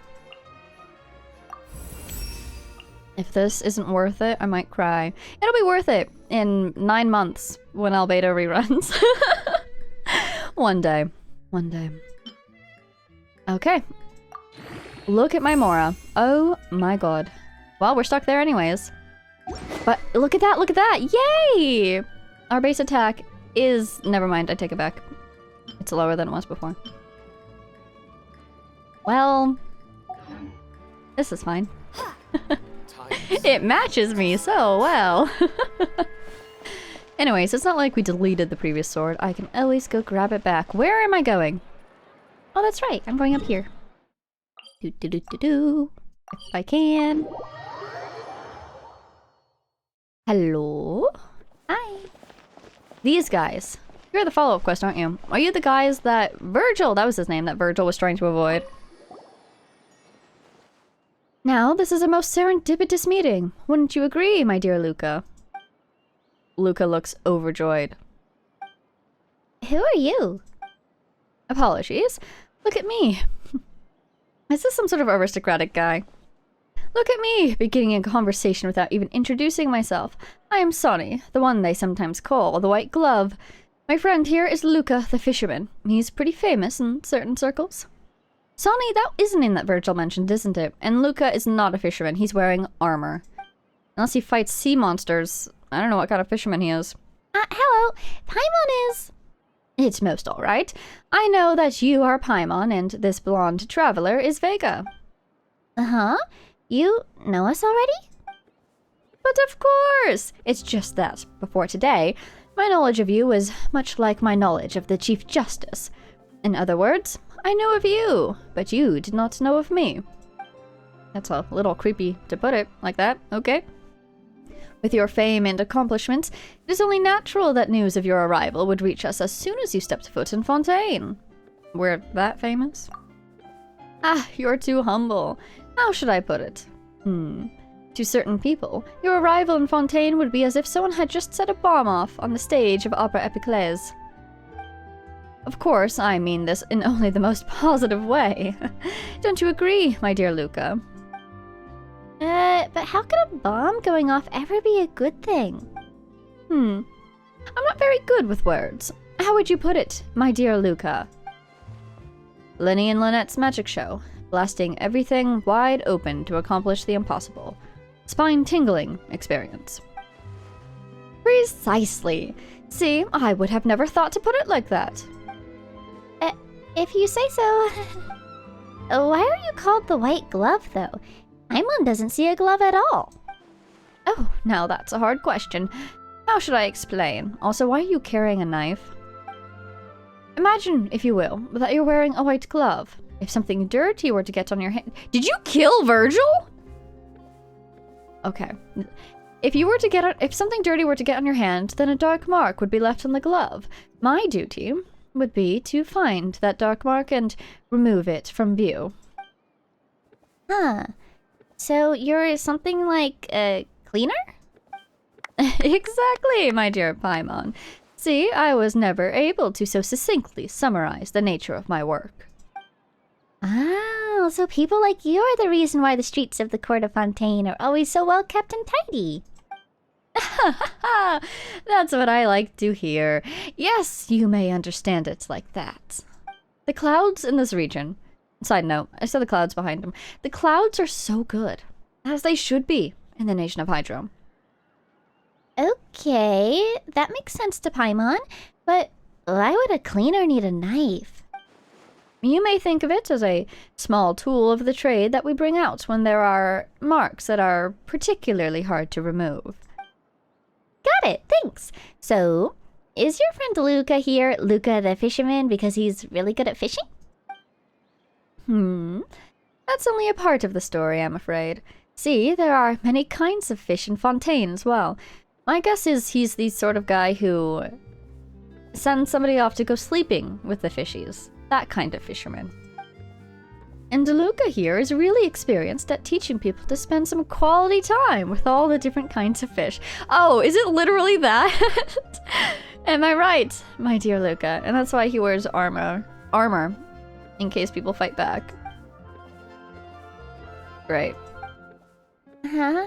If this isn't worth it, I might cry. It'll be worth it in 9 months when Albedo reruns. One day. Okay. Look at my Mora. Oh my god. Well, we're stuck there anyways. But look at that! Yay! Our base attack is... Never mind, I take it back. It's lower than it was before. Well... This is fine. It matches me so well. Anyways, it's not like we deleted the previous sword. I can always go grab it back. Where am I going? Oh, that's right. I'm going up here. If I can. Hello? Hi. These guys. You're the follow-up quest, aren't you? Are you the guys that Virgil, that was his name, that Virgil was trying to avoid? Now, this is a most serendipitous meeting. Wouldn't you agree, my dear Luca? Luca looks overjoyed. Who are you? Apologies. Look at me. Is this some sort of aristocratic guy? Look at me, beginning a conversation without even introducing myself. I am Sonny, the one they sometimes call the White Glove. My friend here is Luca, the fisherman. He's pretty famous in certain circles. Sonny, that is a name that Virgil mentioned, isn't it? And Luca is not a fisherman. He's wearing armor. Unless he fights sea monsters. I don't know what kind of fisherman he is. Hello. Paimon is... It's most alright. I know that you are Paimon, and this blonde traveler is Vega. Uh-huh. You know us already? But of course! It's just that, before today, my knowledge of you was much like my knowledge of the Chief Justice. In other words, I know of you, but you did not know of me. That's a little creepy to put it like that, okay? With your fame and accomplishments, it is only natural that news of your arrival would reach us as soon as you stepped foot in Fontaine. We're that famous? Ah, you're too humble. How should I put it? To certain people, your arrival in Fontaine would be as if someone had just set a bomb off on the stage of Opera Epiclese. Of course, I mean this in only the most positive way. Don't you agree, my dear Luca? But how could a bomb going off ever be a good thing? I'm not very good with words. How would you put it, my dear Luca? Lenny and Lynette's magic show, blasting everything wide open to accomplish the impossible. Spine-tingling experience. Precisely. See, I would have never thought to put it like that. If you say so. Why are you called the White Glove, though? Paimon doesn't see a glove at all. Oh, now that's a hard question. How should I explain? Also, why are you carrying a knife? Imagine, if you will, that you're wearing a white glove. If something dirty were to get on your hand... Did you kill Virgil? Okay. If something dirty were to get on your hand, then a dark mark would be left on the glove. My duty would be to find that dark mark and remove it from view. Huh. So you're something like a cleaner? Exactly, my dear Paimon. See, I was never able to so succinctly summarize the nature of my work. Oh, so people like you are the reason why the streets of the Court of Fontaine are always so well kept and tidy. That's what I like to hear. Yes, you may understand it like that. The clouds in this region. Side note, I saw the clouds behind him. The clouds are so good, as they should be in the nation of Hydro. Okay, that makes sense to Paimon, but why would a cleaner need a knife? You may think of it as a small tool of the trade that we bring out when there are marks that are particularly hard to remove. Got it, thanks. So, is your friend Luca here Luca the fisherman because he's really good at fishing? That's only a part of the story, I'm afraid. See, there are many kinds of fish in Fontaine as well. My guess is he's the sort of guy who sends somebody off to go sleeping with the fishies. That kind of fisherman. And DeLuca here is really experienced at teaching people to spend some quality time with all the different kinds of fish. Oh, is it literally that? Am I right, my dear Luca? And that's why he wears armor, in case people fight back. Great. Huh?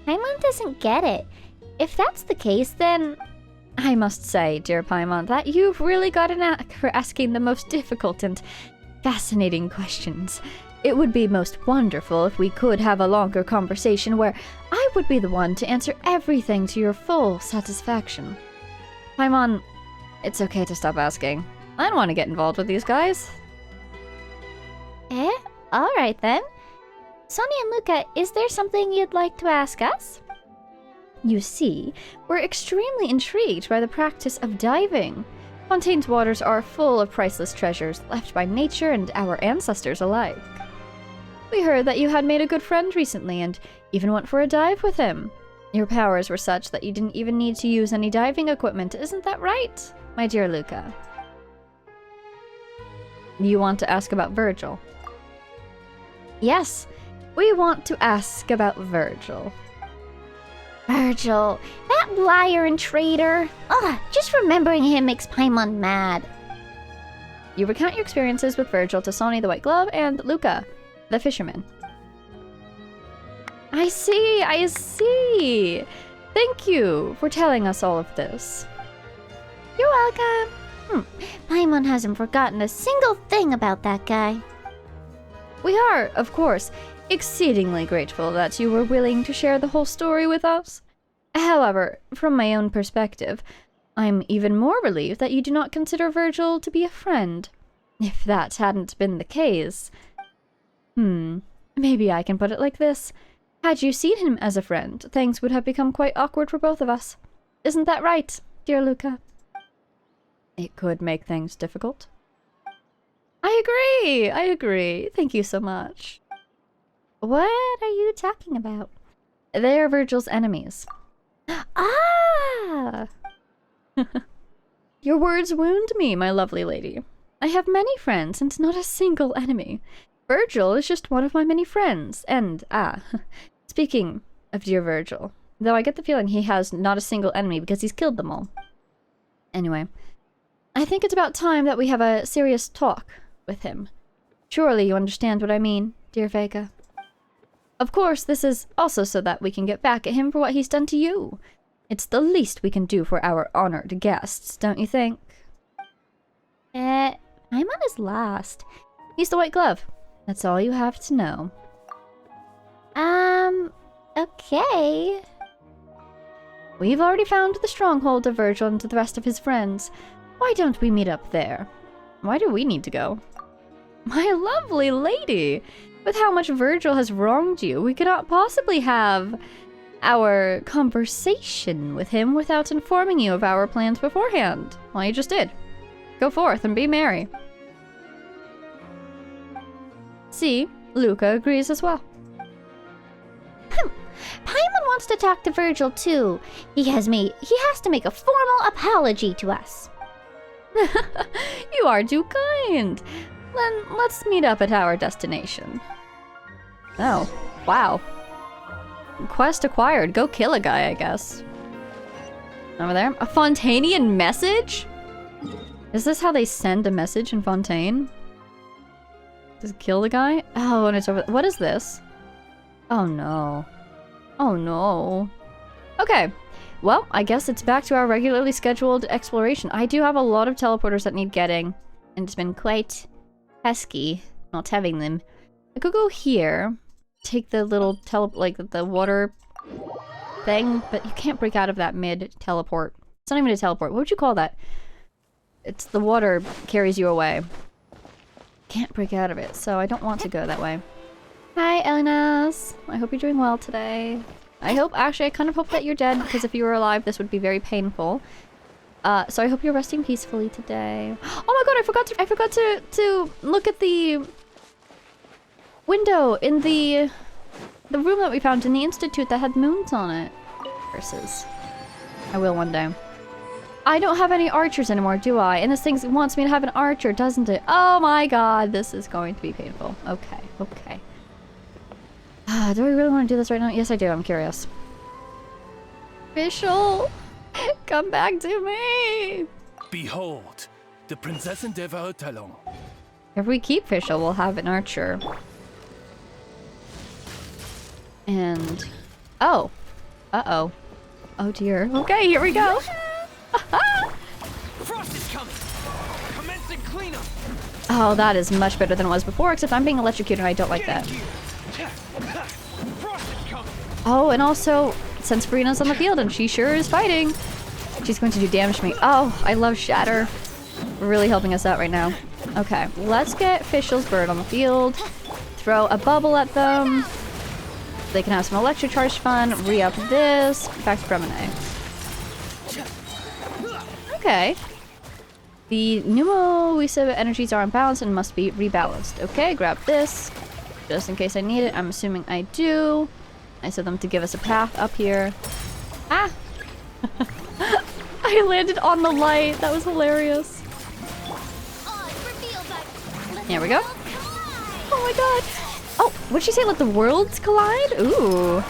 Paimon doesn't get it. If that's the case, then... I must say, dear Paimon, that you've really got an knack for asking the most difficult and fascinating questions. It would be most wonderful if we could have a longer conversation where I would be the one to answer everything to your full satisfaction. Paimon, it's okay to stop asking. I don't want to get involved with these guys. Alright then. Sonny and Luca, is there something you'd like to ask us? You see, we're extremely intrigued by the practice of diving. Fontaine's waters are full of priceless treasures left by nature and our ancestors alike. We heard that you had made a good friend recently and even went for a dive with him. Your powers were such that you didn't even need to use any diving equipment, isn't that right, my dear Luca? You want to ask about Virgil? Yes, we want to ask about Virgil. Virgil, that liar and traitor. Ugh, just remembering him makes Paimon mad. You recount your experiences with Virgil to Sonny the White Glove and Luca, the fisherman. I see. Thank you for telling us all of this. You're welcome. Paimon hasn't forgotten a single thing about that guy. We are, of course, exceedingly grateful that you were willing to share the whole story with us. However, from my own perspective, I'm even more relieved that you do not consider Virgil to be a friend. If that hadn't been the case... maybe I can put it like this. Had you seen him as a friend, things would have become quite awkward for both of us. Isn't that right, dear Luca? It could make things difficult. I agree. Thank you so much. What are you talking about? They are Virgil's enemies. Ah! Your words wound me, my lovely lady. I have many friends and not a single enemy. Virgil is just one of my many friends. And, speaking of dear Virgil, though I get the feeling he has not a single enemy because he's killed them all. Anyway, I think it's about time that we have a serious talk with him. Surely you understand what I mean, dear Vega. Of course, this is also so that we can get back at him for what he's done to you. It's the least we can do for our honored guests, don't you think? Paimon is lost. He's the White Glove. That's all you have to know. Okay. We've already found the stronghold of Virgil and the rest of his friends. Why don't we meet up there? Why do we need to go? My lovely lady! With how much Virgil has wronged you, we cannot possibly have our conversation with him without informing you of our plans beforehand. Well, you just did. Go forth and be merry. See, Luca agrees as well. Paimon wants to talk to Virgil too. He has to make a formal apology to us. You are too kind. Then let's meet up at our destination. Oh, wow. Quest acquired. Go kill a guy, I guess. Over there. A Fontainian message? Is this how they send a message in Fontaine? Does it kill the guy? Oh, and it's over. What is this? Oh no. Oh no. Okay. Well, I guess it's back to our regularly scheduled exploration. I do have a lot of teleporters that need getting, and it's been quite pesky not having them. I could go here, take the little like the water thing, but you can't break out of that mid-teleport. It's not even a teleport. What would you call that? It's the water carries you away. Can't break out of it, so I don't want to go that way. Hi, Elinas. I hope you're doing well today. Actually, I kind of hope that you're dead, because if you were alive, this would be very painful. So I hope you're resting peacefully today. Oh my god, I forgot to look at the window in the room that we found in the Institute that had moons on it. Curses. I will one day. I don't have any archers anymore, do I? And this thing wants me to have an archer, doesn't it? Oh my god, this is going to be painful. Okay, okay. Do I really want to do this right now? Yes, I do. I'm curious. Fischl, come back to me! Behold, the Prinzessin der Verurteilung. If we keep Fischl, we'll have an archer. And... oh. Uh-oh. Oh dear. Okay, here we go! Frost is coming! Commencing cleanup! Oh, that is much better than it was before, except I'm being electrocuted and I don't like that. Frost is coming! Oh, and also, since Farina's on the field and she sure is fighting, she's going to do damage to me. Oh, I love Shatter. Really helping us out right now. Okay, let's get Fischl's bird on the field. Throw a bubble at them. They can have some electric charge fun. Re-up this. Back to Promenade. Okay. The Numo-Wisa energies are unbalanced and must be rebalanced. Okay, grab this. Just in case I need it. I'm assuming I do. Nice of them to give us a path up here. Ah! I landed on the light. That was hilarious. Here we go. Oh my god. Oh, what'd she say? Let the worlds collide? Ooh.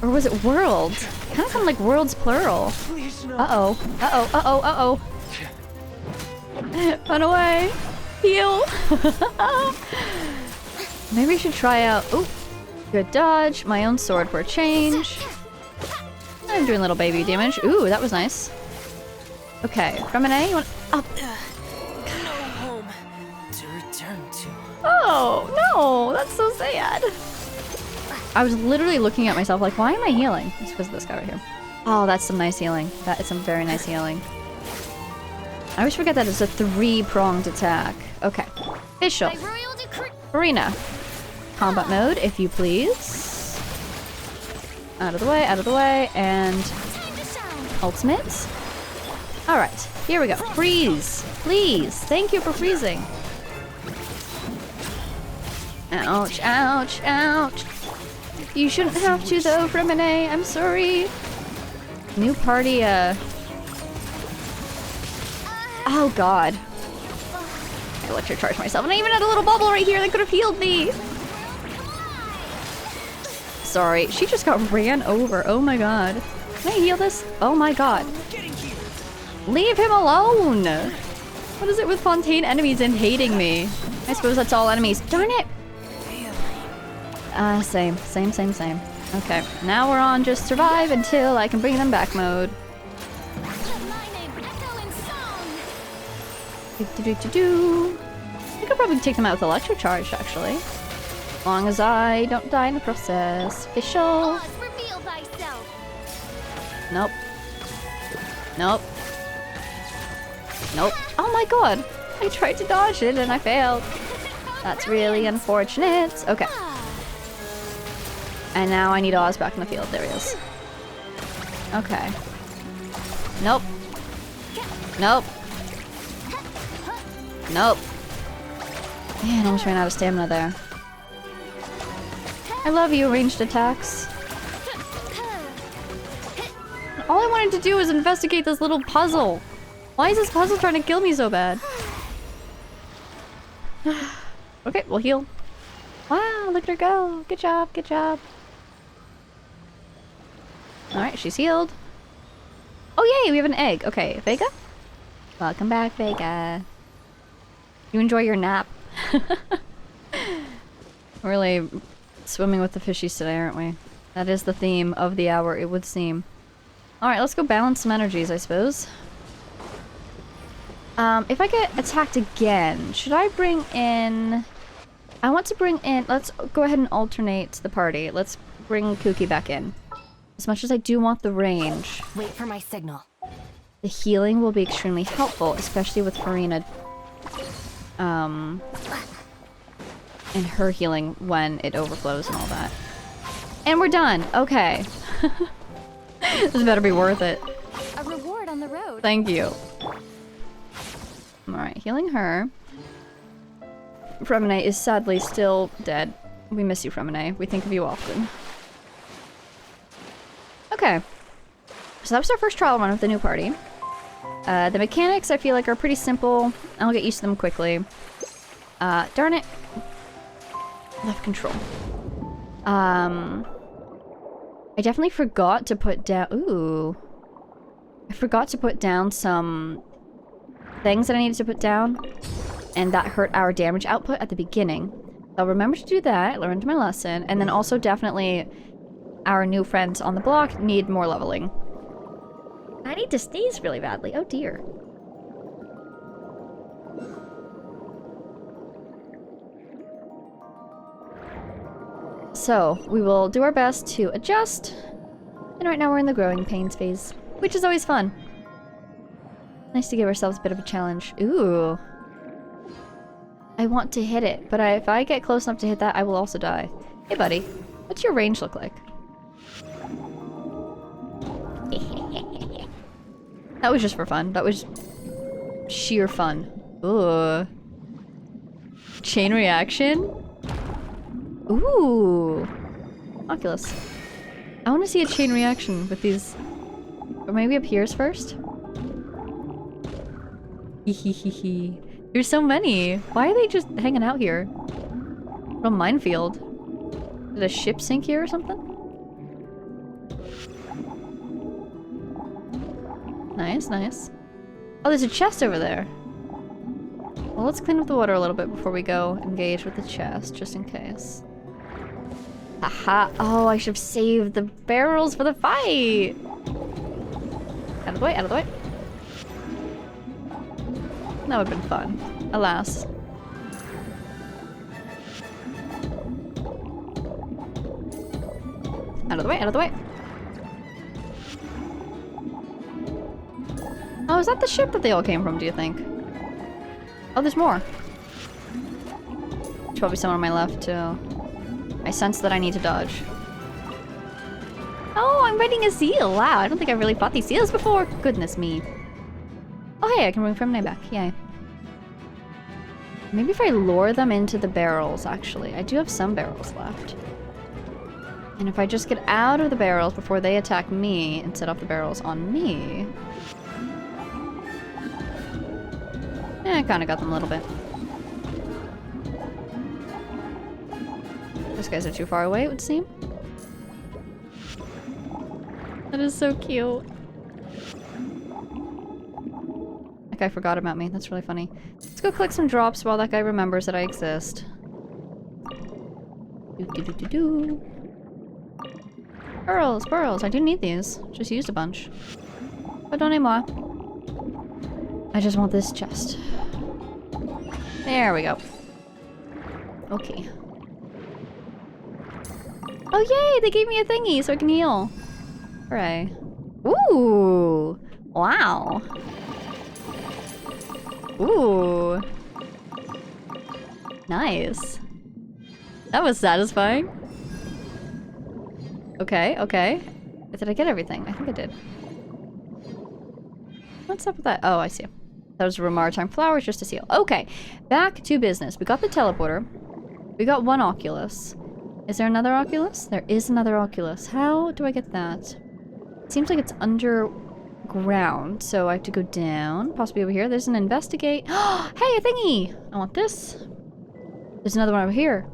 Or was it worlds? Kind of sounded like worlds plural. Uh-oh. Uh-oh. Uh-oh. Uh-oh. Run away. Heal. Maybe we should try out... ooh. Good dodge. My own sword for a change. I'm doing little baby damage. Ooh, that was nice. Okay. From an A, you want... up. No home to return to. Oh, no. That's so sad. I was literally looking at myself like, why am I healing? It's because of this guy right here. Oh, that's some nice healing. That is some very nice healing. I always forget that it's a 3-pronged attack. Okay. Fischl. Farina. Combat mode, if you please. Out of the way, and... ultimate. Alright, here we go. Freeze! Please! Thank you for freezing. Ouch, ouch, ouch. You shouldn't have to though, Fremine. I'm sorry. New party, oh god. I electric charge myself, and I even had a little bubble right here that could have healed me. Sorry, she just got ran over. Oh my god. Can I heal this? Oh my god. Leave him alone! What is it with Fontaine enemies and hating me? I suppose that's all enemies. Darn it! Same. Okay, now we're on just survive until I can bring them back mode. I could probably take them out with electric charge, actually. As long as I don't die in the process. Fischl. Nope. Nope. Nope. Oh my god! I tried to dodge it and I failed. That's really unfortunate. Okay. And now I need Oz back in the field. There he is. Okay. Nope. Nope. Nope. Man, I almost ran out of stamina there. I love you, ranged attacks. All I wanted to do was investigate this little puzzle. Why is this puzzle trying to kill me so bad? Okay, we'll heal. Wow, look at her go. Good job, good job. Alright, she's healed. Oh yay, we have an egg. Okay, Vega? Welcome back, Vega. You enjoy your nap. Really swimming with the fishies today, aren't we? That is the theme of the hour, it would seem. Alright, let's go balance some energies, I suppose. If I get attacked again, should I bring in... I want to bring in... Let's go ahead and alternate the party. Let's bring Kuki back in. As much as I do want the range, Wait for my signal. the healing will be extremely helpful, especially with Farina. And her healing when it overflows and all that. And we're done! Okay. This better be worth it. A reward on the road. Thank you. Alright, healing her. Fremine is sadly still dead. We miss you, Fremine. We think of you often. Okay. So that was our first trial run with the new party. The mechanics, I feel like, are pretty simple. I'll get used to them quickly. Darn it. Left control. I definitely forgot to put down... Ooh. I forgot to put down some things that I needed to put down, and that hurt our damage output at the beginning. I'll remember to do that, learned my lesson, and then also definitely our new friends on the block need more leveling. I need to sneeze really badly. Oh dear. So, we will do our best to adjust, and right now we're in the growing pains phase, which is always fun. Nice to give ourselves a bit of a challenge. Ooh. I want to hit it, but if I get close enough to hit that, I will also die. Hey buddy, what's your range look like? That was just for fun. That was sheer fun. Ooh. Chain reaction? Ooh. Oculus. I want to see a chain reaction with these. Or maybe up here's first? Hehehehe. There's so many. Why are they just hanging out here? Little minefield. Did a ship sink here or something? Nice, nice. Oh, there's a chest over there. Well, let's clean up the water a little bit before we go engage with the chest, just in case. Haha. Oh, I should have saved the barrels for the fight! Out of the way, out of the way. That would have been fun. Alas. Out of the way, out of the way. Oh, is that the ship that they all came from, do you think? Oh, there's more. There's probably someone on my left, too. I sense that I need to dodge. Oh, I'm fighting a seal! Wow, I don't think I've really fought these seals before! Goodness me. Oh, hey, I can bring Fremine back. Yay. Maybe if I lure them into the barrels, actually. I do have some barrels left. And if I just get out of the barrels before they attack me and set off the barrels on me... I kind of got them a little bit. Those guys are too far away, it would seem. That is so cute. That guy forgot about me. That's really funny. Let's go collect some drops while that guy remembers that I exist. Do-do-do-do-do. Pearls, pearls. I do need these. Just used a bunch. But don't anymore. I just want this chest. There we go. Okay. Oh yay! They gave me a thingy so I can heal. Hooray. Ooh! Wow. Ooh. Nice. That was satisfying. Okay, okay. Did I get everything? I think I did. What's up with that? Oh, I see. That was a maritime flowers, just a seal. Okay, back to business. We got the teleporter. We got one Oculus. Is there another Oculus? There is another Oculus. How do I get that? It seems like it's underground, so I have to go down. Possibly over here. There's an investigate. Hey, a thingy! I want this. There's another one over here.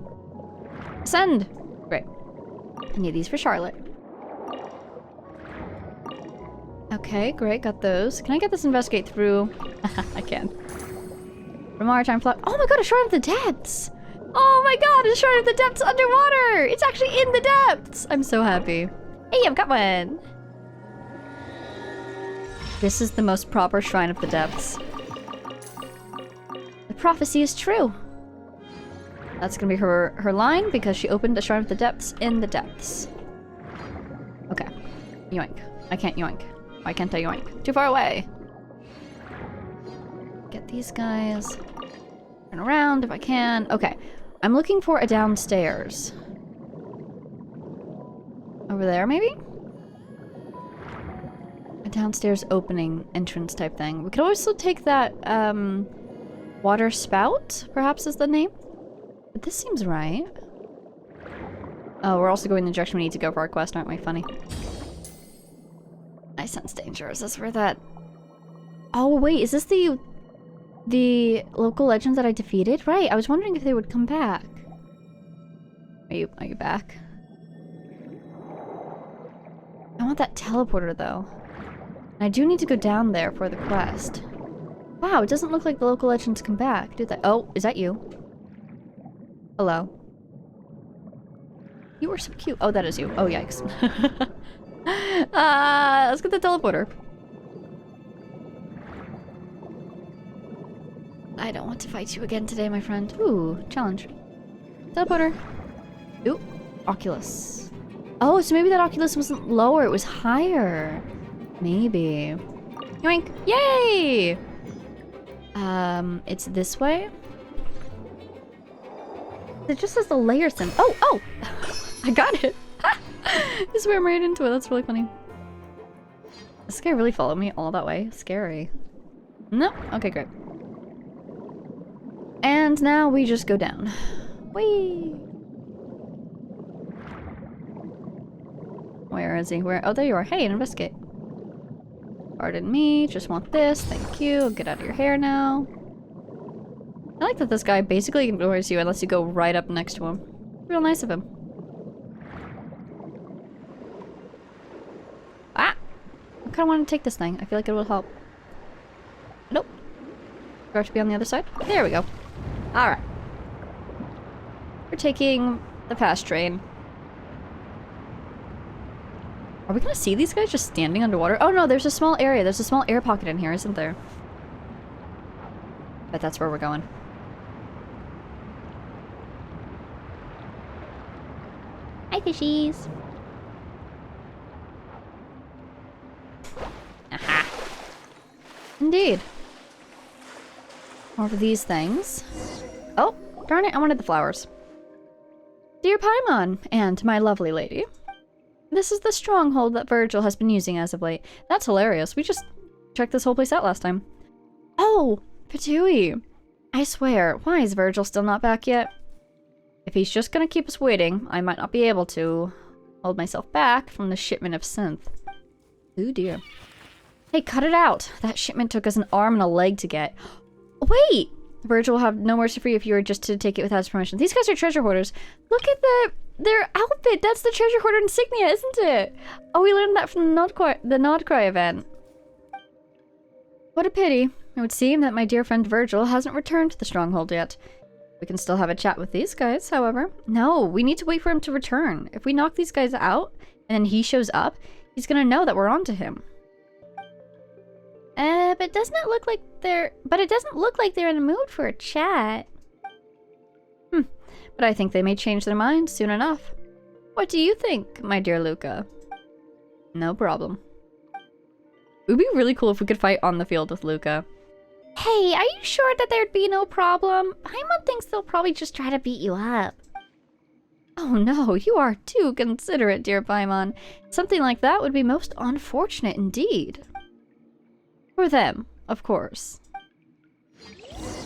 Send! Great. I need these for Charlotte. Okay, great, got those. Can I get this investigate through? I can. From maritime flower. Oh my god, a shrine of the depths! Oh my god, a Shrine of the Depths underwater! It's actually in the depths! I'm so happy. Hey, I've got one! This is the most proper Shrine of the Depths. The prophecy is true. That's gonna be her line because she opened a Shrine of the Depths in the depths. Okay. Yoink. I can't yoink. Why can't I yoink? Too far away. Get these guys. Turn around if I can. Okay. I'm looking for a downstairs. Over there, maybe? A downstairs opening entrance type thing. We could also take that, water spout, perhaps is the name? But this seems right. Oh, we're also going the direction we need to go for our quest, aren't we? Funny. I sense danger. Is this where that... Oh, wait, is this the local legends that I defeated? Right, I was wondering if they would come back. Are you back? I want that teleporter, though. And I do need to go down there for the quest. Wow, it doesn't look like the local legends come back, do they? Oh, is that you? Hello. You were so cute. Oh, that is you. Oh, yikes. Let's get the teleporter. I don't want to fight you again today, my friend. Ooh, challenge. Teleporter. Ooh, Oculus. Oh, so maybe that Oculus wasn't lower, it was higher. Maybe. Yoink! Yay! It's this way? It just says the layer sim. Oh, oh! I got it! Just swam right into it, that's really funny. This guy really followed me all that way. Scary. No? Okay, great. And now we just go down. Whee! Where is he? Where? Oh, there you are. Hey, investigate. Pardon me, just want this. Thank you. Get out of your hair now. I like that this guy basically ignores you unless you go right up next to him. Real nice of him. Ah! I kind of want to take this thing. I feel like it will help. Nope. Do I have to be on the other side? There we go. Alright. We're taking the fast train. Are we gonna see these guys just standing underwater? Oh no, there's a small area. There's a small air pocket in here, isn't there? But that's where we're going. Hi, fishies. Aha. Indeed. More of these things. Oh, darn it, I wanted the flowers. Dear Paimon, and my lovely lady. This is the stronghold that Virgil has been using as of late. That's hilarious. We just checked this whole place out last time. Oh, Patui. I swear, why is Virgil still not back yet? If he's just gonna keep us waiting, I might not be able to hold myself back from the shipment of synth. Ooh dear. Hey, cut it out. That shipment took us an arm and a leg to get. Wait! Virgil will have no mercy for you if you were just to take it without his permission. These guys are treasure hoarders. Look at their outfit. That's the treasure hoarder insignia, isn't it? Oh, we learned that from the Nodcry event. What a pity. It would seem that my dear friend Virgil hasn't returned to the stronghold yet. We can still have a chat with these guys, however. No, we need to wait for him to return. If we knock these guys out, and then he shows up, he's gonna know that we're on to him. But doesn't it look like it doesn't look like they're in the mood for a chat. But I think they may change their minds soon enough. What do you think, my dear Luca? No problem. It would be really cool if we could fight on the field with Luca. Hey, are you sure that there'd be no problem? Paimon thinks they'll probably just try to beat you up. Oh no, you are too considerate, dear Paimon. Something like that would be most unfortunate indeed. For them, of course.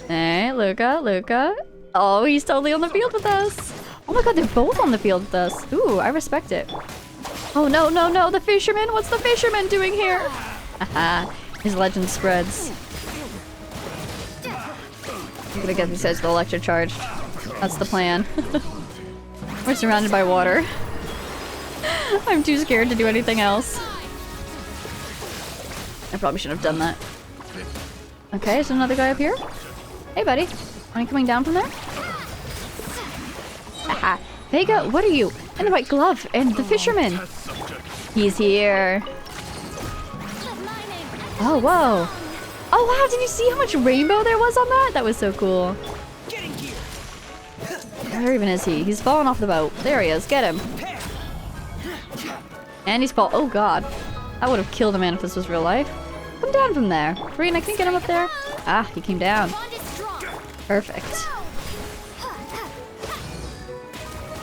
Hey, Luca. Oh, he's totally on the field with us. Oh my god, they're both on the field with us. Ooh, I respect it. Oh no, the fisherman! What's the fisherman doing here? Haha, his legend spreads. I'm gonna get these guys the electric charge. That's the plan. We're surrounded by water. I'm too scared to do anything else. I probably shouldn't have done that. Okay, is there another guy up here? Hey, buddy. Are you coming down from there? Aha. Vega, what are you? And the white glove and the fisherman. Test subject. He's here. But my name Oh, whoa. Oh, wow. Did you see how much rainbow there was on that? That was so cool. Where even is he? He's fallen off the boat. There he is. Get him. And he's fall. Oh, God. I would have killed a man if this was real life. Come down from there. Karina, can you get him up there? Ah, he came down. bond is strong. Perfect.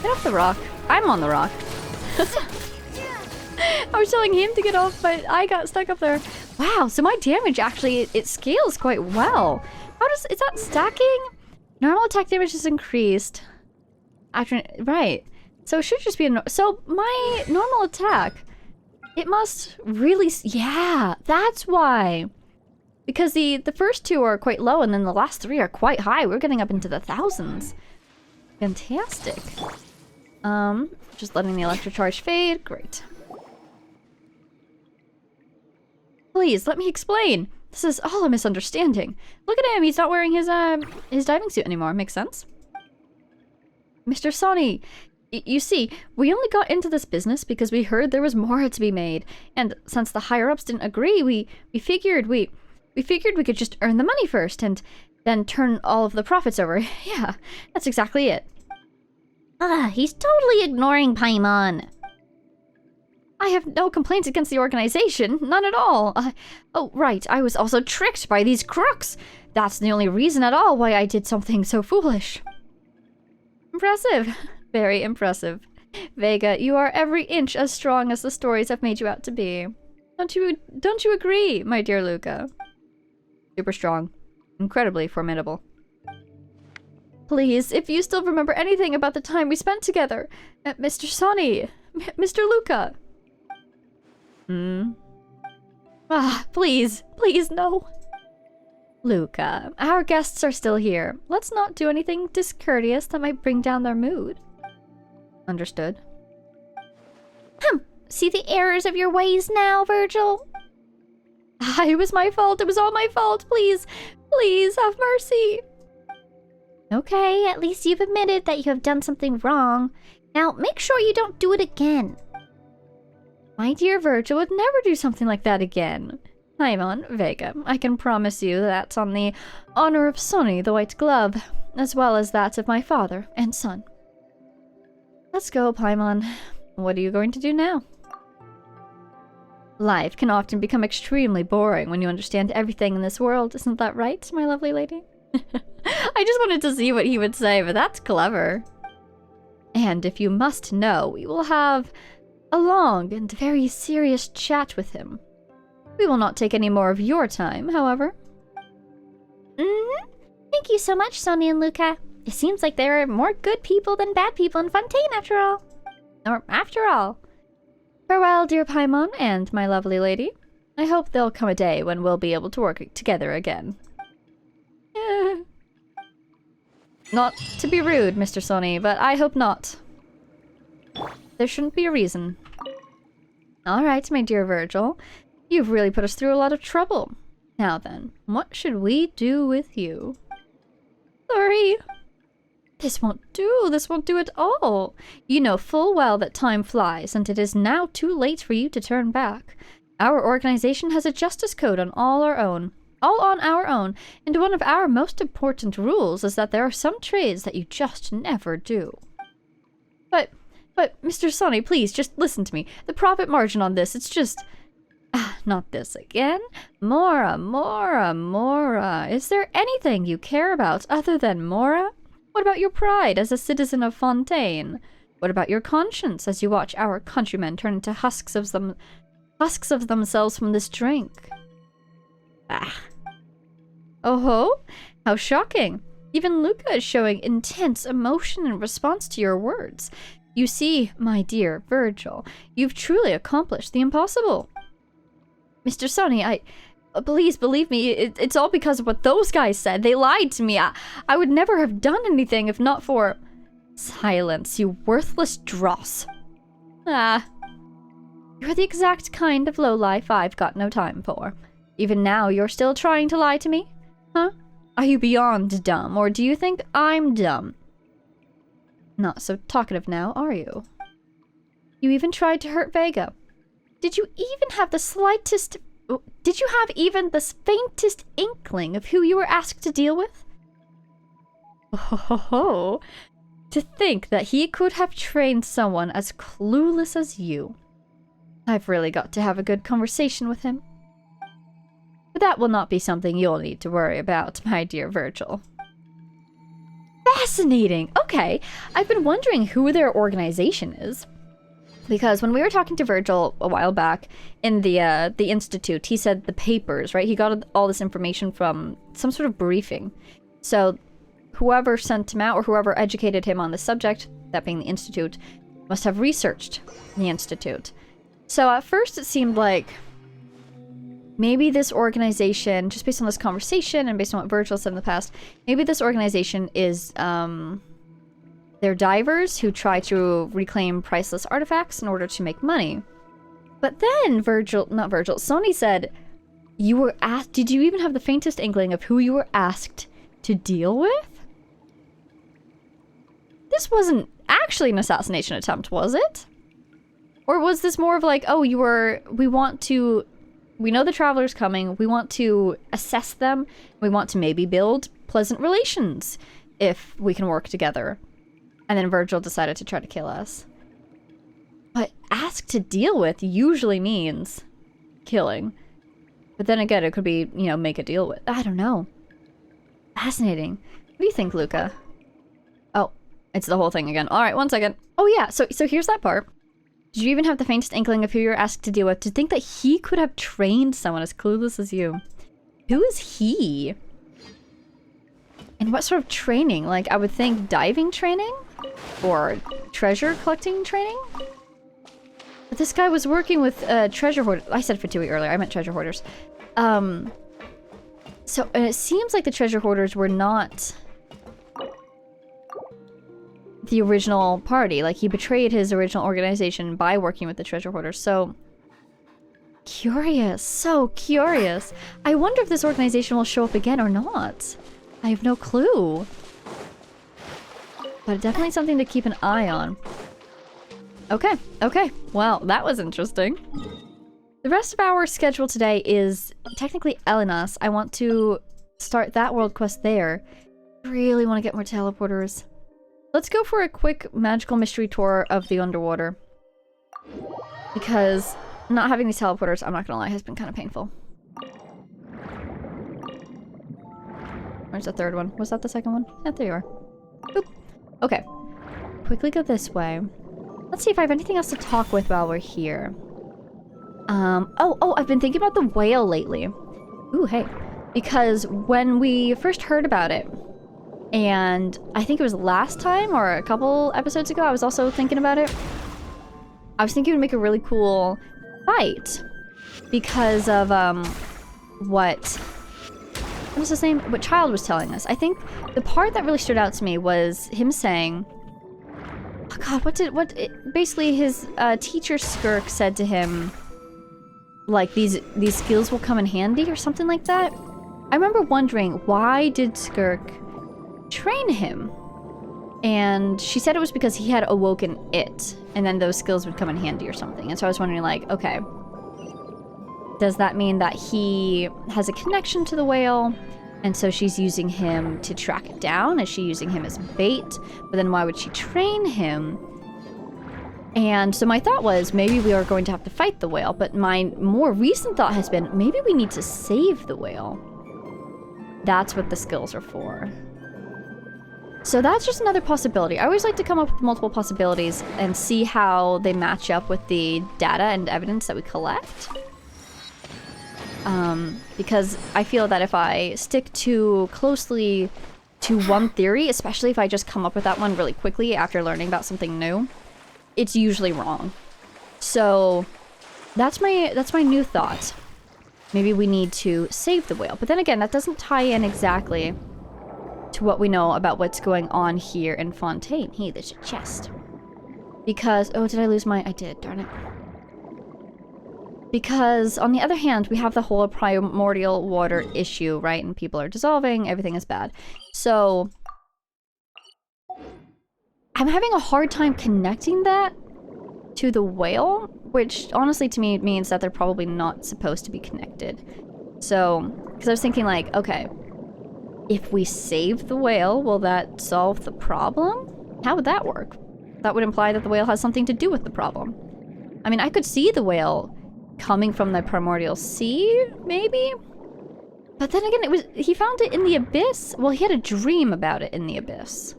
Get off the rock. I'm on the rock. I was telling him to get off, but I got stuck up there. Wow, so my damage actually, it scales quite well. Is that stacking? Normal attack damage is increased. After, right. So it should just be so my normal attack, it must really, yeah, that's why. Because the first two are quite low and then the last three are quite high. We're getting up into the thousands. Fantastic. Just letting the electric charge fade. Great. Please, let me explain. This is all a misunderstanding. Look at him. He's not wearing his diving suit anymore. Makes sense. Mr. Sonny, you see, we only got into this business because we heard there was more to be made. And since the higher-ups didn't agree, we figured we could just earn the money first and then turn all of the profits over. Yeah, that's exactly it. Ah, he's totally ignoring Paimon. I have no complaints against the organization. None at all. Oh, right. I was also tricked by these crooks. That's the only reason at all why I did something so foolish. Impressive. Very impressive. Vega, you are every inch as strong as the stories have made you out to be. Don't you agree, my dear Luca? Super strong. Incredibly formidable. Please, if you still remember anything about the time we spent together, Mr. Sonny, Mr. Luca. Ah, please, no. Luca, our guests are still here. Let's not do anything discourteous that might bring down their mood. Understood. See the errors of your ways now, Virgil? Ah, it was my fault. It was all my fault. Please, please have mercy. Okay, at least you've admitted that you have done something wrong. Now, make sure you don't do it again. My dear Virgil would never do something like that again. Paimon, Vega, I can promise you that's on the honor of Sonny the White Glove, as well as that of my father and son. Let's go, Paimon. What are you going to do now? Life can often become extremely boring when you understand everything in this world, isn't that right, my lovely lady? I just wanted to see what he would say, but that's clever. And if you must know, we will have a long and very serious chat with him. We will not take any more of your time, however. Thank you so much, Sonny and Luca. It seems like there are more good people than bad people in Fontaine, after all. Or after all. Farewell, dear Paimon and my lovely lady. I hope there'll come a day when we'll be able to work together again. Not to be rude, Mr. Sonny, but I hope not. There shouldn't be a reason. Alright, my dear Virgil. You've really put us through a lot of trouble. Now then, what should we do with you? Sorry. This won't do. This won't do at all. You know full well that time flies, and it is now too late for you to turn back. Our organization has a justice code on all on our own, and one of our most important rules is that there are some trades that you just never do. But, Mr. Sonny, please, just listen to me. The profit margin on this, it's just... not this again. Mora. Is there anything you care about other than Mora? What about your pride as a citizen of Fontaine? What about your conscience as you watch our countrymen turn into husks of themselves from this drink? Oh ho! How shocking! Even Luca is showing intense emotion in response to your words. You see, my dear Virgil, you've truly accomplished the impossible. Mr. Sonny, please believe me, it's all because of what those guys said. They lied to me. I would never have done anything if not for... Silence, you worthless dross. You're the exact kind of lowlife I've got no time for. Even now, you're still trying to lie to me? Huh? Are you beyond dumb, or do you think I'm dumb? Not so talkative now, are you? You even tried to hurt Vega. Did you even have the slightest... Did you have even the faintest inkling of who you were asked to deal with? Oh, to think that he could have trained someone as clueless as you. I've really got to have a good conversation with him. But that will not be something you'll need to worry about, my dear Virgil. Fascinating! Okay, I've been wondering who their organization is. Because when we were talking to Virgil a while back in the Institute, he said the papers, right? He got all this information from some sort of briefing. So whoever sent him out or whoever educated him on the subject, that being the Institute, must have researched the Institute. So at first it seemed like maybe this organization, just based on this conversation and based on what Virgil said in the past, maybe this organization is, they're divers who try to reclaim priceless artifacts in order to make money. But then Sony said, you were asked, did you even have the faintest inkling of who you were asked to deal with? This wasn't actually an assassination attempt, was it? Or was this more of like, oh, we know the traveler's coming, we want to assess them, we want to maybe build pleasant relations if we can work together. And then Virgil decided to try to kill us. But asked to deal with usually means killing. But then again, it could be, you know, make a deal with. I don't know. Fascinating. What do you think, Luca? Oh, it's the whole thing again. All right, one second. Oh yeah, so here's that part. Did you even have the faintest inkling of who you were asked to deal with? To think that he could have trained someone as clueless as you. Who is he? And what sort of training? Like, I would think diving training? Or treasure collecting training? But this guy was working with treasure hoarders. I said Fatui earlier, I meant treasure hoarders. And it seems like the treasure hoarders were not the original party. Like, he betrayed his original organization by working with the treasure hoarders. So curious, so curious. I wonder if this organization will show up again or not. I have no clue. But definitely something to keep an eye on. Okay, okay. Well, that was interesting. The rest of our schedule today is technically Elenas. I want to start that world quest there. Really want to get more teleporters. Let's go for a quick magical mystery tour of the underwater. Because not having these teleporters, I'm not gonna lie, has been kind of painful. Where's the third one? Was that the second one? Yeah, there you are. Boop. Okay. Quickly go this way. Let's see if I have anything else to talk with while we're here. Oh, I've been thinking about the whale lately. Ooh, hey. Because when we first heard about it, and I think it was last time or a couple episodes ago, I was also thinking about it. I was thinking it would make a really cool fight because of what was his name? What Child was telling us. I think the part that really stood out to me was him saying, oh god, basically his teacher Skirk said to him, like, these skills will come in handy or something like that. I remember wondering, why did Skirk train him? And she said it was because he had awoken it, and then those skills would come in handy or something. And so I was wondering, like, okay, does that mean that he has a connection to the whale, and so she's using him to track it down? Is she using him as bait? But then why would she train him? And so my thought was, maybe we are going to have to fight the whale, but my more recent thought has been, maybe we need to save the whale. That's what the skills are for. So that's just another possibility. I always like to come up with multiple possibilities and see how they match up with the data and evidence that we collect. Because I feel that if I stick too closely to one theory, especially if I just come up with that one really quickly after learning about something new, it's usually wrong. So that's my new thought. Maybe we need to save the whale. But then again, that doesn't tie in exactly to what we know about what's going on here in Fontaine. Hey, there's a chest. Because, oh, did I lose my... I did, darn it. Because, on the other hand, we have the whole primordial water issue, right? And people are dissolving, everything is bad. So, I'm having a hard time connecting that to the whale, which honestly to me means that they're probably not supposed to be connected. So, because I was thinking like, okay, if we save the whale, will that solve the problem? How would that work? That would imply that the whale has something to do with the problem. I mean, I could see the whale coming from the primordial sea, maybe? But then again, he found it in the abyss. Well, he had a dream about it in the abyss.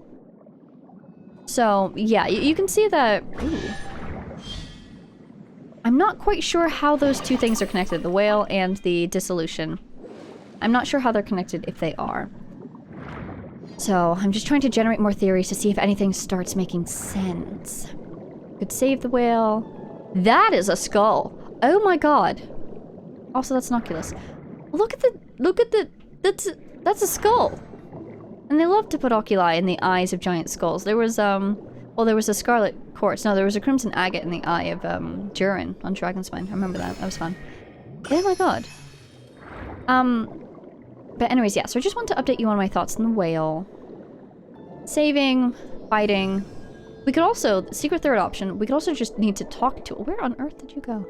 So, yeah, you can see that... Ooh. I'm not quite sure how those two things are connected, the whale and the dissolution. I'm not sure how they're connected if they are. So, I'm just trying to generate more theories to see if anything starts making sense. Could save the whale. That is a skull! Oh my god! Also, that's an oculus. Look at the... That's a skull! And they love to put oculi in the eyes of giant skulls. There was, well, there was a scarlet quartz. No, there was a crimson agate in the eye of, Durin on Dragonspine. I remember that. That was fun. Oh my god. But anyways, yeah. So I just want to update you on my thoughts on the whale. Saving, fighting. We could also, secret third option, we could also just need to talk to... Where on earth did you go?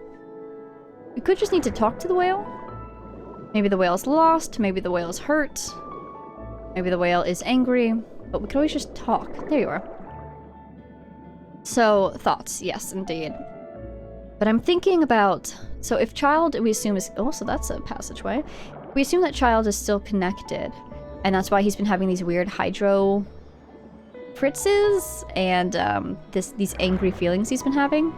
We could just need to talk to the whale. Maybe the whale's lost. Maybe the whale's hurt. Maybe the whale is angry. But we could always just talk. There you are. So, thoughts. Yes, indeed. But I'm thinking about... So if child, we assume is... Oh, so that's a passageway. We assume that child is still connected. And that's why he's been having these weird hydro... fritzes and these angry feelings he's been having.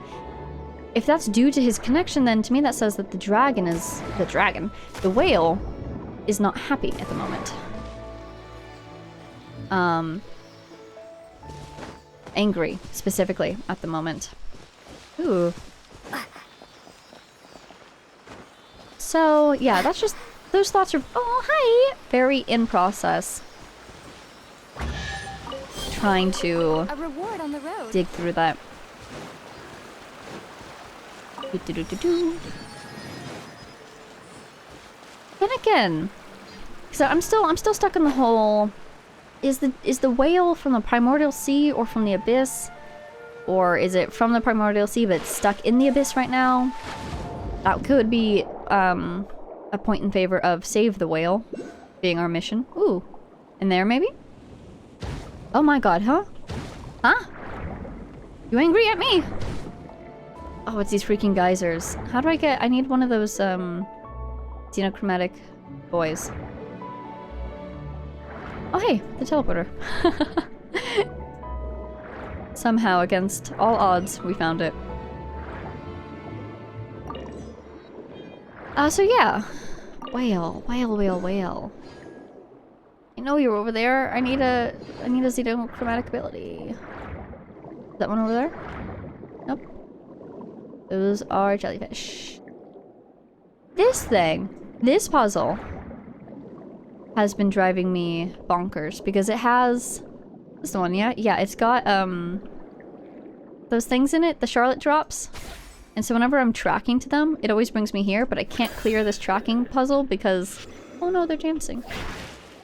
If that's due to his connection, then to me that says that the whale is not happy at the moment. Angry, specifically, at the moment. Ooh. So, yeah, that's just... Those thoughts are... Oh, hi! Very in process. Trying to... A reward on the road. Dig through that. Then again... So I'm still stuck in the whole... Is the whale from the primordial sea or from the abyss? Or is it from the primordial sea but stuck in the abyss right now? That could be a point in favor of save the whale being our mission. Ooh. In there maybe? Oh my god, huh? Huh? You angry at me? Oh, it's these freaking geysers. How do I get... I need one of those xenochromatic boys. Oh hey, the teleporter. Somehow, against all odds, we found it. So yeah. Whale. I know you're over there. I need a xenochromatic ability. Is that one over there? Nope. Those are jellyfish. This puzzle has been driving me bonkers because it has... This is the one, yeah? Yeah, it's got, those things in it, the Charlotte drops. And so whenever I'm tracking to them, it always brings me here, but I can't clear this tracking puzzle because... Oh no, they're dancing.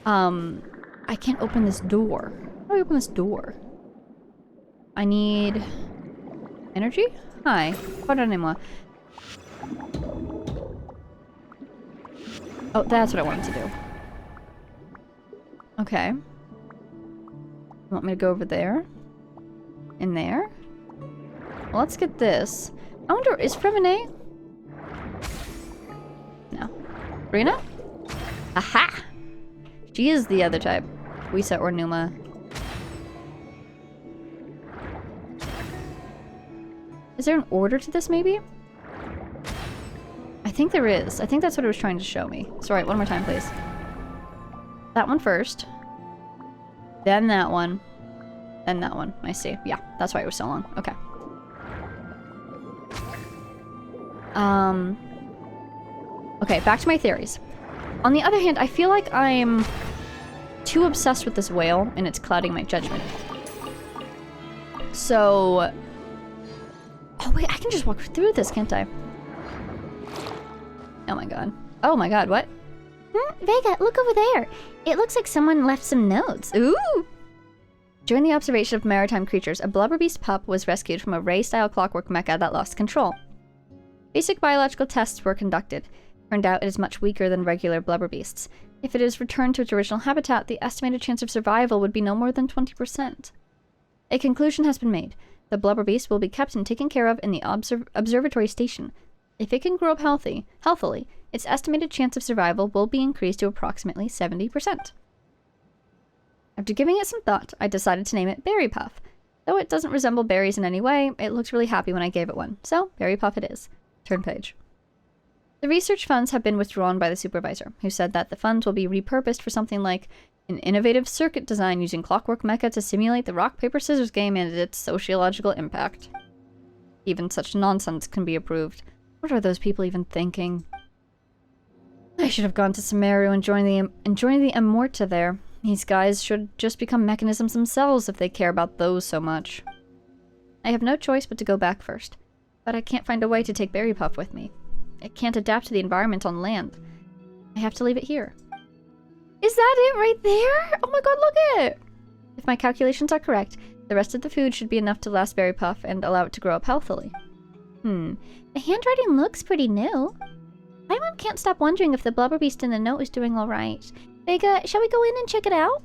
I can't open this door. How do I open this door? I need... Energy? Hi. Pardonnez-moi. Oh, that's what I wanted to do. Okay. You want me to go over there? In there? Well, let's get this. I wonder, is Fremine? No. Rena? Aha! She is the other type. Wisa or Numa. Is there an order to this, maybe? I think there is. I think that's what it was trying to show me. Sorry, one more time, please. That one first. Then that one. Then that one. I see. Yeah, that's why it was so long. Okay. Okay, back to my theories. On the other hand, I feel like I'm too obsessed with this whale, and it's clouding my judgment. So... Oh wait, I can just walk through this, can't I? Oh my god. Oh my god, what? Vega, look over there. It looks like someone left some notes. Ooh! During the observation of maritime creatures, a blubber beast pup was rescued from a Ray-style clockwork mecha that lost control. Basic biological tests were conducted. Turned out it is much weaker than regular blubber beasts. If it is returned to its original habitat, the estimated chance of survival would be no more than 20%. A conclusion has been made. The blubber beast will be kept and taken care of in the observatory station. If it can grow up healthily, its estimated chance of survival will be increased to approximately 70%. After giving it some thought, I decided to name it Berry Puff. Though it doesn't resemble berries in any way, it looked really happy when I gave it one. So, Berry Puff it is. Turn page. The research funds have been withdrawn by the supervisor, who said that the funds will be repurposed for something like an innovative circuit design using clockwork mecha to simulate the rock, paper, scissors game and its sociological impact. Even such nonsense can be approved. What are those people even thinking? I should have gone to Sumeru and joined the Amorta there. These guys should just become mechanisms themselves if they care about those so much. I have no choice but to go back first, but I can't find a way to take Berry Puff with me. It can't adapt to the environment on land. I have to leave it here. Is that it right there? Oh my god, look at it! If my calculations are correct, the rest of the food should be enough to last Berry Puff and allow it to grow up healthily. The handwriting looks pretty new. Paimon can't stop wondering if the blubber beast in the note is doing alright. Vega, shall we go in and check it out?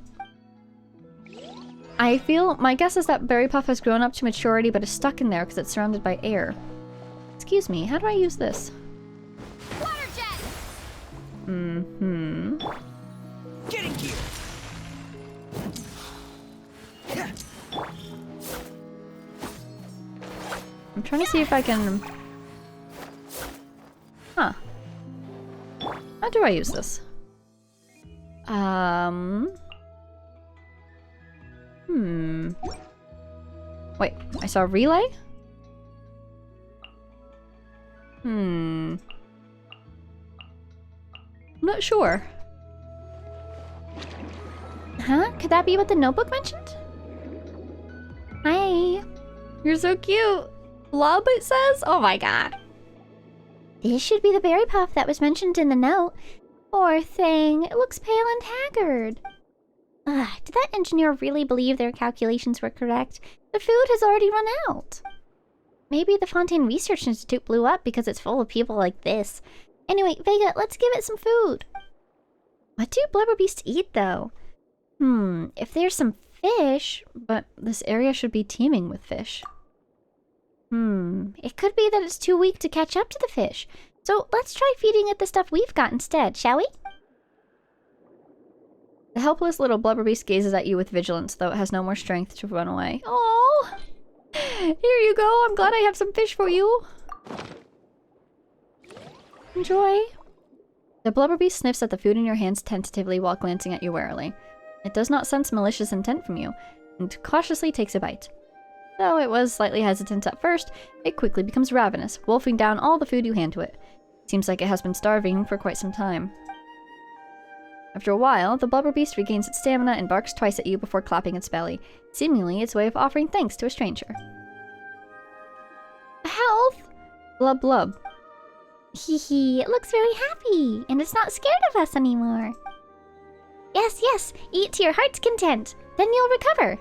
My guess is that Berry Puff has grown up to maturity but is stuck in there because it's surrounded by air. Excuse me, how do I use this? Water jet! Getting here. I'm trying to see if I can... Huh. How do I use this? Wait, I saw relay? I'm not sure. Huh? Could that be what the notebook mentioned? Hi. You're so cute. Love, it says? Oh my god. This should be the Berry Puff that was mentioned in the note. Poor thing. It looks pale and haggard. Ugh, did that engineer really believe their calculations were correct? The food has already run out. Maybe the Fontaine Research Institute blew up because it's full of people like this. Anyway, Vega, let's give it some food. What do blubber beasts eat, though? If there's some fish... But this area should be teeming with fish. It could be that it's too weak to catch up to the fish. So let's try feeding it the stuff we've got instead, shall we? The helpless little blubber beast gazes at you with vigilance, though it has no more strength to run away. Oh, here you go. I'm glad I have some fish for you. Enjoy. The blubber beast sniffs at the food in your hands tentatively while glancing at you warily. It does not sense malicious intent from you, and cautiously takes a bite. Though it was slightly hesitant at first, it quickly becomes ravenous, wolfing down all the food you hand to it. Seems like it has been starving for quite some time. After a while, the blubber beast regains its stamina and barks twice at you before clapping its belly, seemingly its way of offering thanks to a stranger. Health! Blub blub. Hee, it looks very happy, and it's not scared of us anymore. Yes, eat to your heart's content, then you'll recover.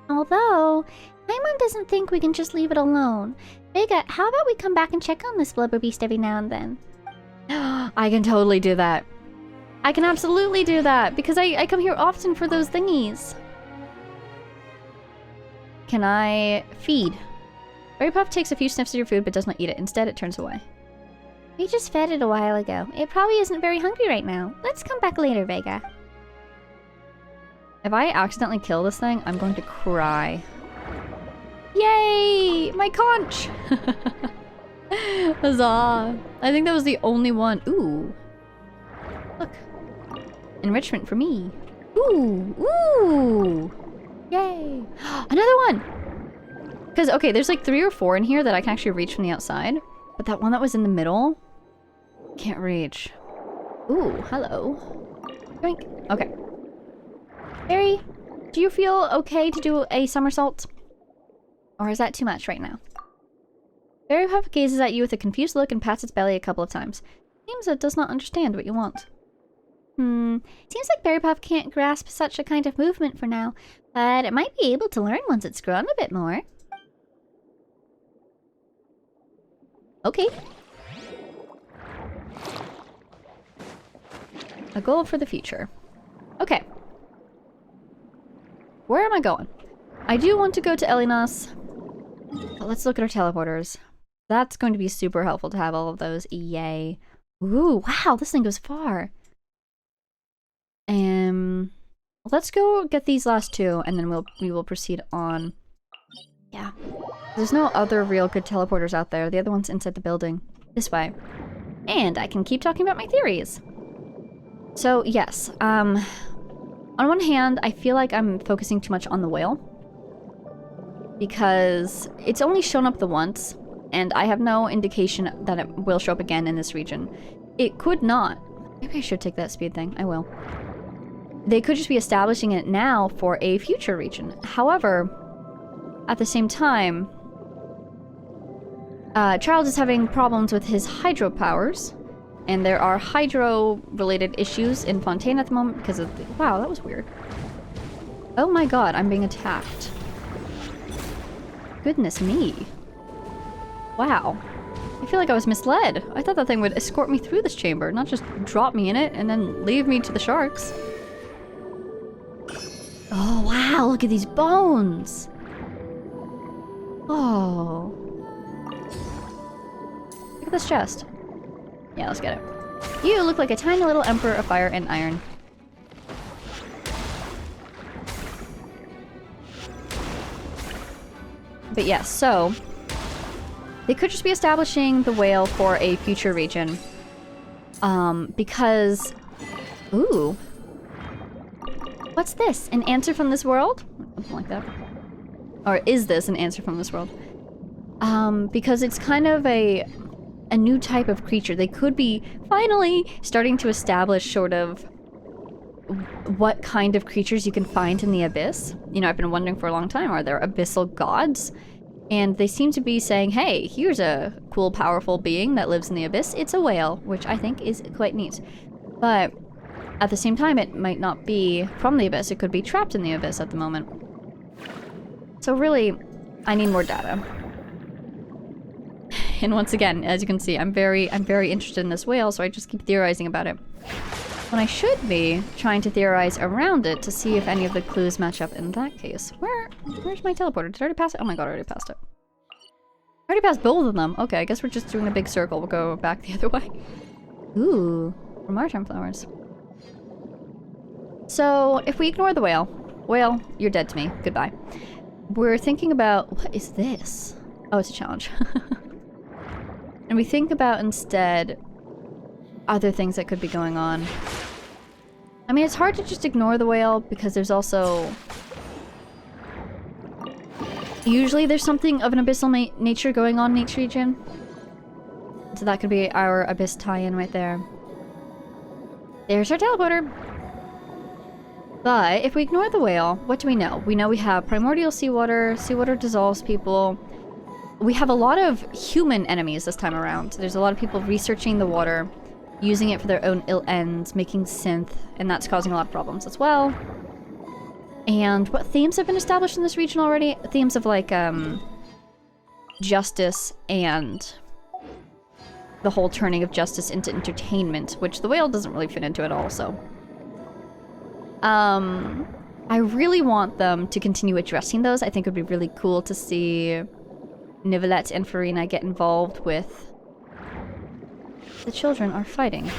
Although, Paimon doesn't think we can just leave it alone. Vega, how about we come back and check on this blubber beast every now and then? I can totally do that. I can absolutely do that, because I come here often for those thingies. Can I feed? Berry Puff takes a few sniffs of your food but does not eat it. Instead, it turns away. We just fed it a while ago. It probably isn't very hungry right now. Let's come back later, Vega. If I accidentally kill this thing, I'm going to cry. Yay! My conch! Huzzah! I think that was the only one. Ooh. Look. Enrichment for me. Ooh! Yay! Another one! Because, okay, there's like 3 or 4 in here that I can actually reach from the outside. But that one that was in the middle, can't reach. Ooh, hello. Drink. Okay. Barry, do you feel okay to do a somersault? Or is that too much right now? Berry Puff gazes at you with a confused look and pats its belly a couple of times. Seems it does not understand what you want. Seems like Berry Puff can't grasp such a kind of movement for now, but it might be able to learn once it's grown a bit more. Okay. A goal for the future. Okay. Where am I going? I do want to go to Elinas. But let's look at our teleporters. That's going to be super helpful to have all of those. Yay. Ooh, wow, this thing goes far. Let's go get these last two, and then we will proceed on. Yeah. There's no other real good teleporters out there. The other one's inside the building. This way. And I can keep talking about my theories. So, yes. On one hand, I feel like I'm focusing too much on the whale. Because it's only shown up the once, and I have no indication that it will show up again in this region. It could not. Maybe I should take that speed thing. I will. They could just be establishing it now for a future region. However, at the same time, Charles is having problems with his hydro powers, and there are hydro-related issues in Fontaine at the moment because of the— wow, that was weird. Oh my god, I'm being attacked. Goodness me. Wow. I feel like I was misled. I thought that thing would escort me through this chamber, not just drop me in it and then leave me to the sharks. Oh, wow, look at these bones! Oh. Look at this chest. Yeah, let's get it. You look like a tiny little emperor of fire and iron. But yes, so they could just be establishing the whale for a future region. Because... ooh. What's this? An answer from this world? Something like that. Or is this an answer from this world? Because it's kind of a new type of creature. They could be finally starting to establish sort of what kind of creatures you can find in the abyss. You know, I've been wondering for a long time, are there abyssal gods? And they seem to be saying, hey, here's a cool, powerful being that lives in the abyss. It's a whale, which I think is quite neat. But at the same time, it might not be from the abyss. It could be trapped in the abyss at the moment. So really, I need more data. And once again, as you can see, I'm very interested in this whale, so I just keep theorizing about it. When I should be trying to theorize around it to see if any of the clues match up in that case. Where's my teleporter? Did I already pass it? Oh my god, I already passed it. I already passed both of them. Okay, I guess we're just doing a big circle. We'll go back the other way. Ooh, Martin flowers. So, if we ignore the whale, you're dead to me. Goodbye. We're thinking about... what is this? Oh, it's a challenge. And we think about instead other things that could be going on. I mean, it's hard to just ignore the whale because there's also... usually there's something of an abyssal nature going on in each region. So that could be our abyss tie-in right there. There's our teleporter. But if we ignore the whale, what do we know? We know we have primordial seawater. Seawater dissolves people. We have a lot of human enemies this time around. There's a lot of people researching the water, using it for their own ill ends, making synth, and that's causing a lot of problems as well. And what themes have been established in this region already? Themes of like, justice and the whole turning of justice into entertainment, which the whale doesn't really fit into at all, so. I really want them to continue addressing those. I think it would be really cool to see Nivelette and Farina get involved with the children are fighting.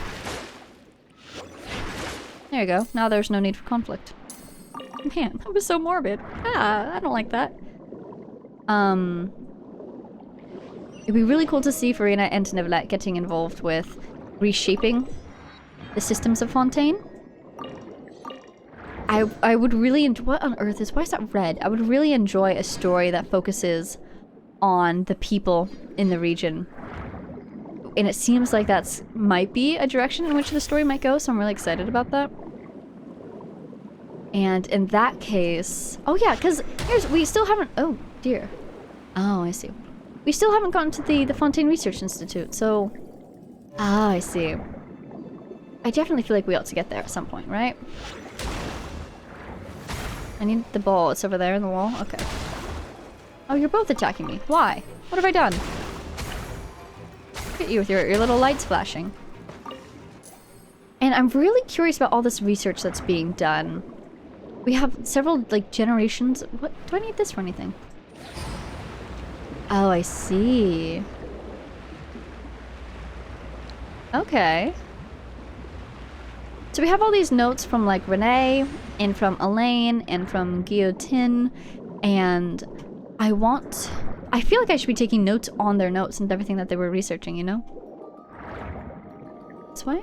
There you go. Now there's no need for conflict. Man, that was so morbid. Ah, I don't like that. It'd be really cool to see Farina and Nivelette getting involved with reshaping the systems of Fontaine. I would really enjoy— what on earth is— why is that red? I would really enjoy a story that focuses on the people in the region. And it seems like that's might be a direction in which the story might go, so I'm really excited about that. And in that case... oh yeah, because we still haven't... oh dear. Oh, I see. We still haven't gotten to the Fontaine Research Institute, so... ah, I see. I definitely feel like we ought to get there at some point, right? I need the ball. It's over there in the wall. Okay. Oh, you're both attacking me. Why? What have I done? Look at you with your little lights flashing. And I'm really curious about all this research that's being done. We have several, like, generations. What? Do I need this for anything? Oh, I see. Okay. So we have all these notes from, like, Renee, and from Elaine, and from Guillotine, and I feel like I should be taking notes on their notes and everything that they were researching, you know? This way?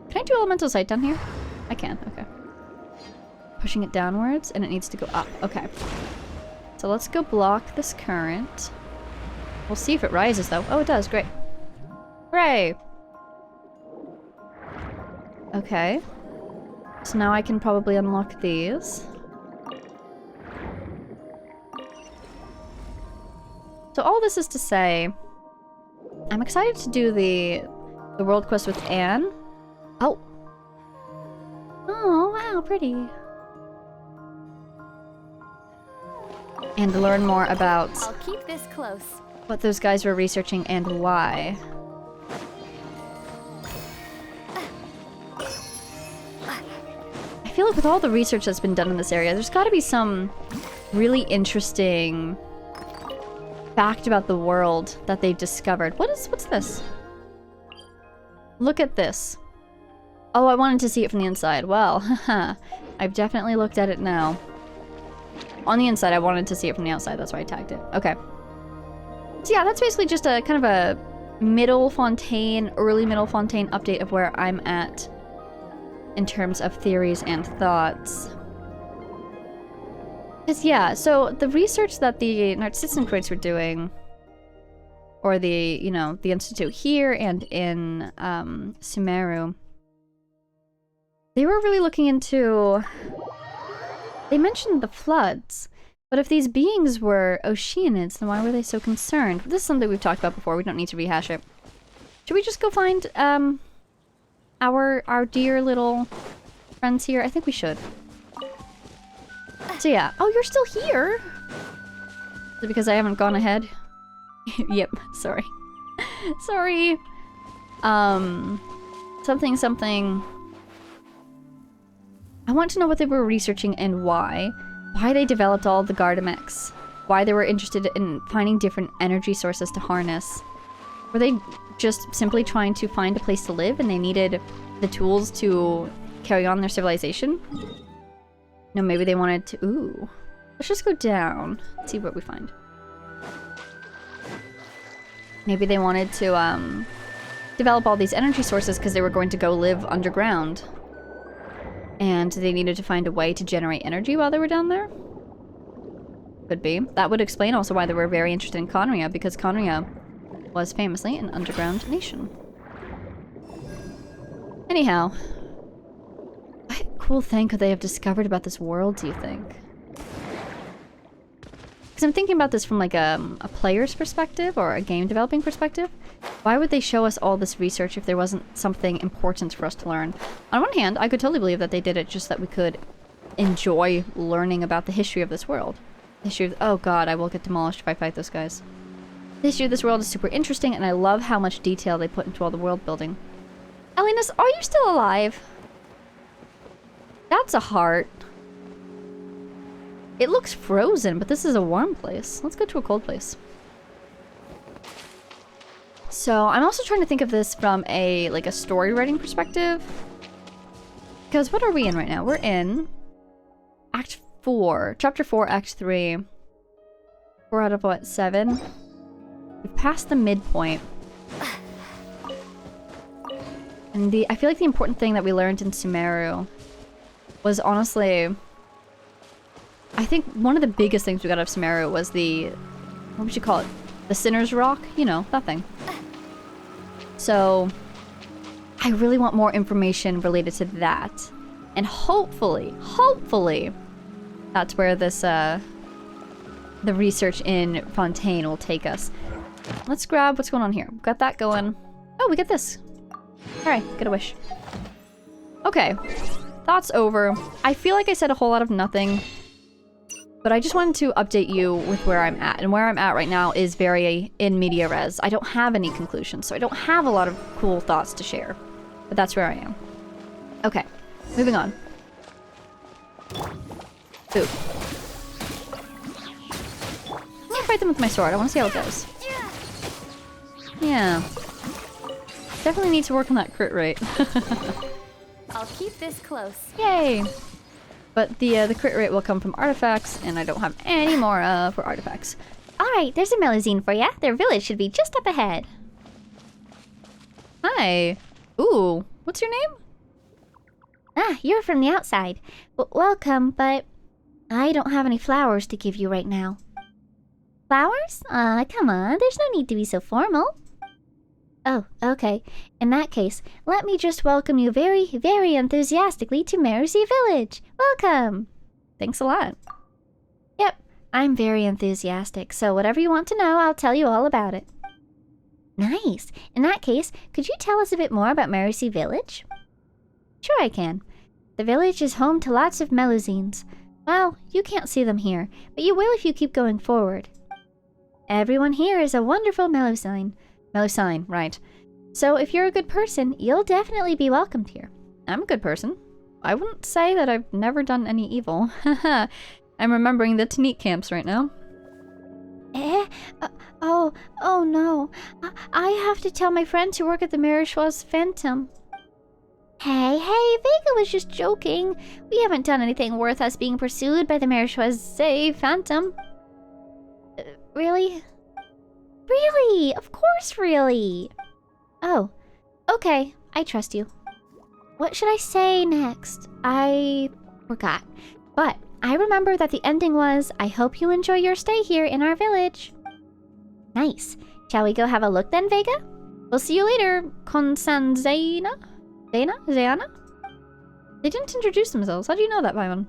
Can I do elemental sight down here? I can, okay. Pushing it downwards, and it needs to go up. Okay. So let's go block this current. We'll see if it rises, though. Oh, it does. Great. Hooray! Okay. So now I can probably unlock these. So all this is to say, I'm excited to do the world quest with Anne. Oh. Oh, wow, pretty. And to learn more about I'll keep this close. what those guys were researching and why. I feel like with all the research that's been done in this area, there's gotta be some really interesting fact about the world that they've discovered. What's this? Look at this. Oh, I wanted to see it from the inside. Well, haha. I've definitely looked at it now. On the inside, I wanted to see it from the outside. That's why I tagged it. Okay. So yeah, that's basically just a kind of a Middle Fontaine, early Middle Fontaine update of where I'm at in terms of theories and thoughts. Because yeah, so the research that the Narcissan Crates were doing, or the, you know, the Institute here and in Sumeru, they were really looking into... They mentioned the floods, but if these beings were Oceanids, then why were they so concerned? This is something we've talked about before, we don't need to rehash it. Should we just go find our dear little friends here? I think we should. So yeah. Oh, you're still here? Is it because I haven't gone ahead? Yep, sorry. Sorry. Something. I want to know what they were researching and why. Why they developed all the Gardamex. Why they were interested in finding different energy sources to harness. Were they just simply trying to find a place to live and they needed the tools to carry on their civilization? No, maybe they wanted to... Ooh. Let's just go down. Let's see what we find. Maybe they wanted to, develop all these energy sources because they were going to go live underground. And they needed to find a way to generate energy while they were down there? Could be. That would explain also why they were very interested in Conria, because Conria was famously an underground nation. Anyhow. What cool thing could they have discovered about this world, do you think? Because I'm thinking about this from like a player's perspective or a game developing perspective. Why would they show us all this research if there wasn't something important for us to learn? On one hand, I could totally believe that they did it just that we could enjoy learning about the history of this world. The history of... Oh god, I will get demolished if I fight those guys. The history of this world is super interesting, and I love how much detail they put into all the world building. Elinus, are you still alive? That's a heart. It looks frozen, but this is a warm place. Let's go to a cold place. So, I'm also trying to think of this from a, like, a story writing perspective. Because what are we in right now? We're in Act 4. Chapter 4, Act 3. 4 out of what? 7? We've passed the midpoint. And I feel like the important thing that we learned in Sumeru was honestly... I think one of the biggest things we got out of Sumeru was the... What would you call it? The Sinner's Rock? You know, that thing. So, I really want more information related to that. And hopefully, that's where this, the research in Fontaine will take us. Let's grab what's going on here. Got that going. Oh, we got this. Alright, get a wish. Okay. Thoughts over. I feel like I said a whole lot of nothing. But I just wanted to update you with where I'm at. And where I'm at right now is very in media res. I don't have any conclusions, so I don't have a lot of cool thoughts to share. But that's where I am. Okay, moving on. Ooh. I'm gonna fight them with my sword. I want to see how it goes. Yeah. Definitely need to work on that crit rate. I'll keep this close. Yay! But the crit rate will come from artifacts, and I don't have any more for artifacts. Alright, there's a Melusine for ya. Their village should be just up ahead. Hi. Ooh, what's your name? Ah, you're from the outside. Welcome, but I don't have any flowers to give you right now. Flowers? Come on, there's no need to be so formal. Oh, okay. In that case, let me just welcome you very, very enthusiastically to Mercy Village. Welcome! Thanks a lot. Yep, I'm very enthusiastic, so whatever you want to know, I'll tell you all about it. Nice. In that case, could you tell us a bit more about Mercy Village? Sure I can. The village is home to lots of Melusines. Well, you can't see them here, but you will if you keep going forward. Everyone here is a wonderful Melusine. Melusine, right. So if you're a good person, you'll definitely be welcomed here. I'm a good person. I wouldn't say that I've never done any evil. Haha. I'm remembering the Tanique camps right now. Oh no. I have to tell my friends who work at the Marichois Phantom. Hey, Vega was just joking. We haven't done anything worth us being pursued by the Marichois Phantom. Really? Really? Of course, really. Oh, okay. I trust you. What should I say next? I forgot. But I remember that the ending was, I hope you enjoy your stay here in our village. Nice. Shall we go have a look then, Vega? We'll see you later, Constanzana? Zana? They didn't introduce themselves. How do you know that, Paimon?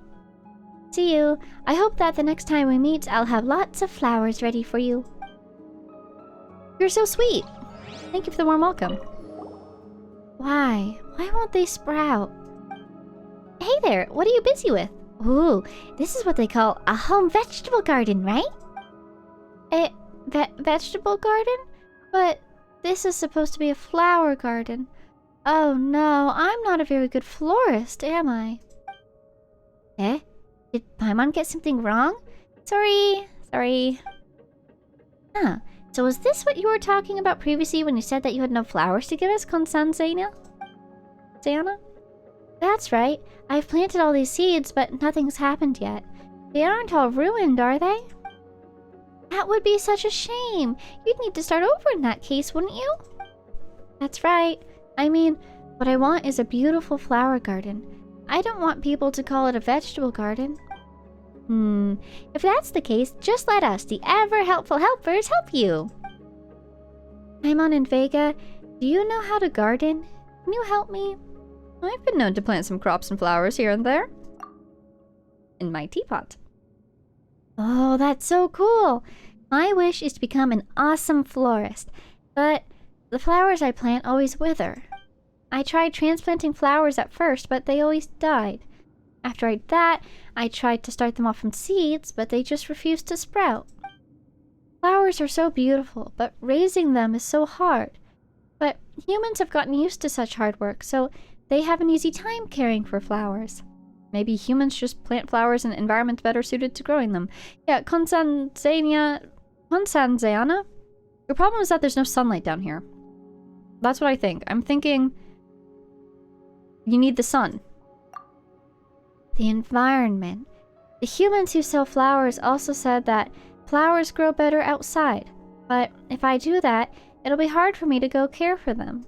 See you. I hope that the next time we meet, I'll have lots of flowers ready for you. You're so sweet. Thank you for the warm welcome. Why? Why won't they sprout? Hey there, what are you busy with? Ooh, this is what they call a home vegetable garden, right? Vegetable garden? But this is supposed to be a flower garden. Oh no, I'm not a very good florist, am I? Did Paimon get something wrong? Sorry. Huh. So was this what you were talking about previously when you said that you had no flowers to give us, Constanzana? Zana? That's right. I've planted all these seeds, but nothing's happened yet. They aren't all ruined, are they? That would be such a shame. You'd need to start over in that case, wouldn't you? That's right. I mean, what I want is a beautiful flower garden. I don't want people to call it a vegetable garden. If that's the case, just let us, the ever-helpful helpers, help you. Paimon and Vega, do you know how to garden? Can you help me? I've been known to plant some crops and flowers here and there. In my teapot. Oh, that's so cool. My wish is to become an awesome florist, but the flowers I plant always wither. I tried transplanting flowers at first, but they always died. After that, I tried to start them off from seeds, but they just refused to sprout. Flowers are so beautiful, but raising them is so hard. But humans have gotten used to such hard work, so they have an easy time caring for flowers. Maybe humans just plant flowers in environments better suited to growing them. Yeah, Constanzana, your problem is that there's no sunlight down here. That's what I think. I'm thinking you need the sun. The environment. The humans who sell flowers also said that flowers grow better outside, but if I do that, it'll be hard for me to go care for them.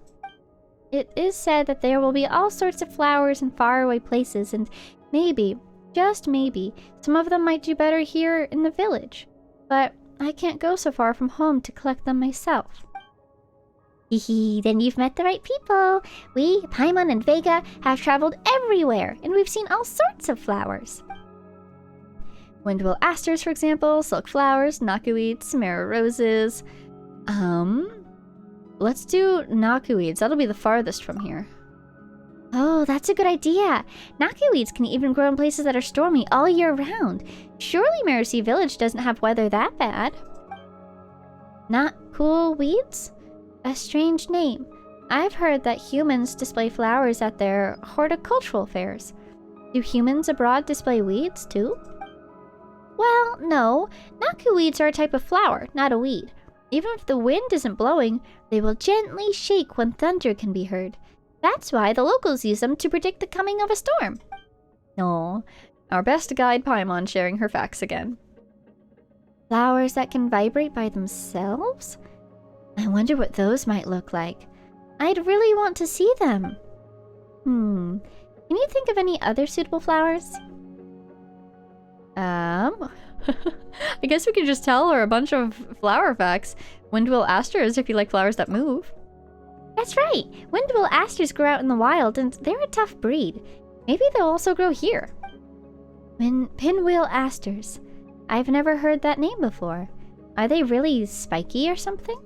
It is said that there will be all sorts of flowers in faraway places, and maybe, just maybe, some of them might do better here in the village. But I can't go so far from home to collect them myself. Hehe, then you've met the right people. We, Paimon and Vega, have traveled everywhere, and we've seen all sorts of flowers. Windwell asters, for example, silk flowers, knockwheats, samara roses. Let's do knockwheats. That'll be the farthest from here. Oh, that's a good idea. Knockyweeds can even grow in places that are stormy all year round. Surely Mercy Village doesn't have weather that bad. Not cool weeds? A strange name. I've heard that humans display flowers at their horticultural fairs. Do humans abroad display weeds too? Well, no. Knockyweeds are a type of flower, not a weed. Even if the wind isn't blowing, they will gently shake when thunder can be heard. That's why the locals use them to predict the coming of a storm. No, our best guide Paimon sharing her facts again. Flowers that can vibrate by themselves? I wonder what those might look like. I'd really want to see them. Can you think of any other suitable flowers? I guess we could just tell her a bunch of flower facts. Windwheel asters if you like flowers that move. That's right! Windwheel asters grow out in the wild, and they're a tough breed. Maybe they'll also grow here. Pinwheel asters. I've never heard that name before. Are they really spiky or something?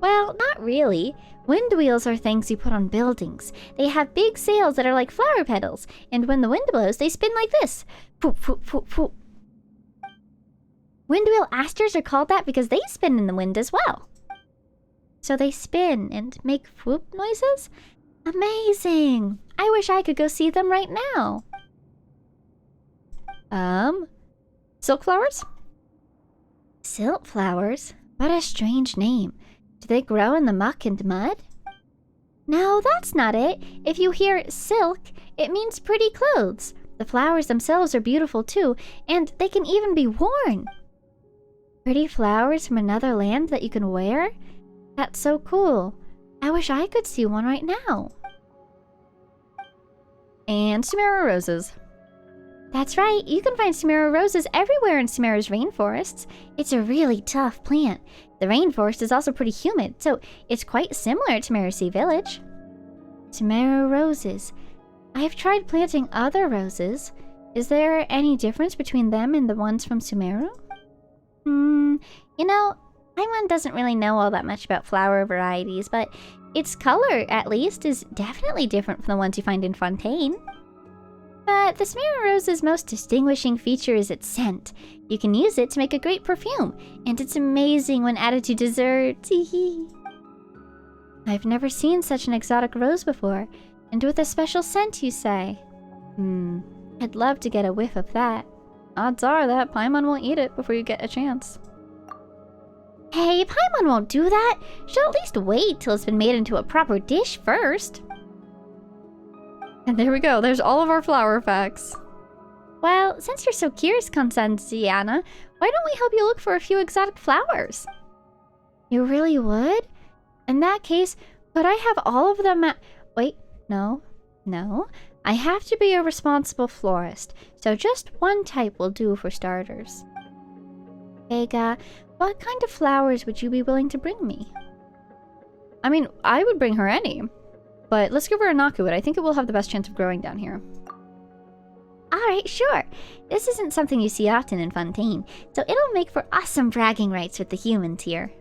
Well, not really. Windwheels are things you put on buildings. They have big sails that are like flower petals, and when the wind blows, they spin like this. Poop, poop, poop, poop. Windwheel asters are called that because they spin in the wind as well. So they spin and make whoop noises? Amazing! I wish I could go see them right now. Silk flowers? Silk flowers? What a strange name. Do they grow in the muck and mud? No, that's not it. If you hear silk, it means pretty clothes. The flowers themselves are beautiful too, and they can even be worn. Pretty flowers from another land that you can wear? That's so cool. I wish I could see one right now. And Sumeru roses. That's right, you can find Sumeru roses everywhere in Sumeru's rainforests. It's a really tough plant. The rainforest is also pretty humid, so it's quite similar to Mercy Village. Sumeru roses. I've tried planting other roses. Is there any difference between them and the ones from Sumeru? You know, Paimon doesn't really know all that much about flower varieties, but its color, at least, is definitely different from the ones you find in Fontaine. But the Sumeru rose's most distinguishing feature is its scent. You can use it to make a great perfume, and it's amazing when added to desserts. I've never seen such an exotic rose before, and with a special scent, you say. I'd love to get a whiff of that. Odds are that Paimon won't eat it before you get a chance. Hey, Paimon won't do that. She'll at least wait till it's been made into a proper dish first. And there we go, there's all of our flower facts. Well, since you're so curious, Constanziana, why don't we help you look for a few exotic flowers? You really would? In that case, could I have all of them at... Wait, no. I have to be a responsible florist, so just one type will do for starters. Vega, what kind of flowers would you be willing to bring me? I mean, I would bring her any. But let's give her a Knockywood. I think it will have the best chance of growing down here. Alright, sure. This isn't something you see often in Fontaine, so it'll make for awesome bragging rights with the humans here.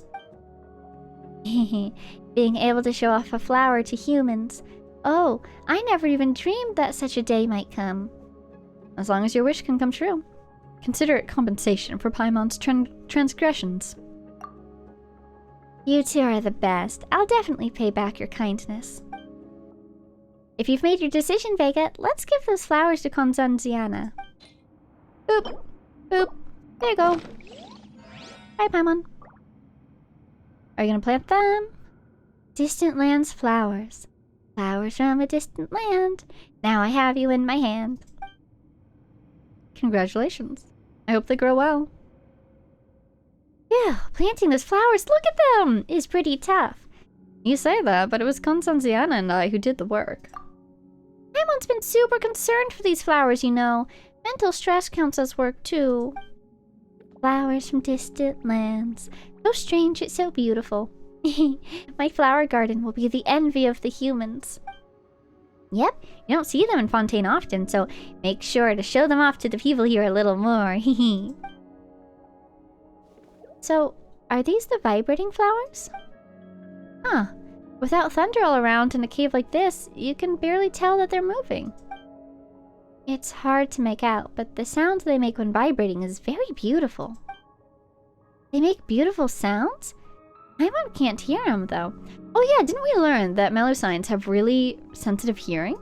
Being able to show off a flower to humans. Oh, I never even dreamed that such a day might come. As long as your wish can come true. Consider it compensation for Paimon's transgressions. You two are the best. I'll definitely pay back your kindness. If you've made your decision, Vega, let's give those flowers to Constanziana. Boop. Boop. There you go. Bye, Paimon. Are you gonna plant them? Distant land's flowers. Flowers from a distant land. Now I have you in my hand. Congratulations. I hope they grow well. Phew, planting those flowers, look at them, is pretty tough. You say that, but it was Constanziana and I who did the work. Paimon's been super concerned for these flowers, you know. Mental stress counts as work, too. Flowers from distant lands. So strange, it's so beautiful. My flower garden will be the envy of the humans. Yep, you don't see them in Fontaine often, so make sure to show them off to the people here a little more. So, are these the vibrating flowers? Huh. Without thunder all around in a cave like this, you can barely tell that they're moving. It's hard to make out, but the sound they make when vibrating is very beautiful. They make beautiful sounds? Paimon can't hear them, though. Oh yeah, didn't we learn that Melusines have really sensitive hearing?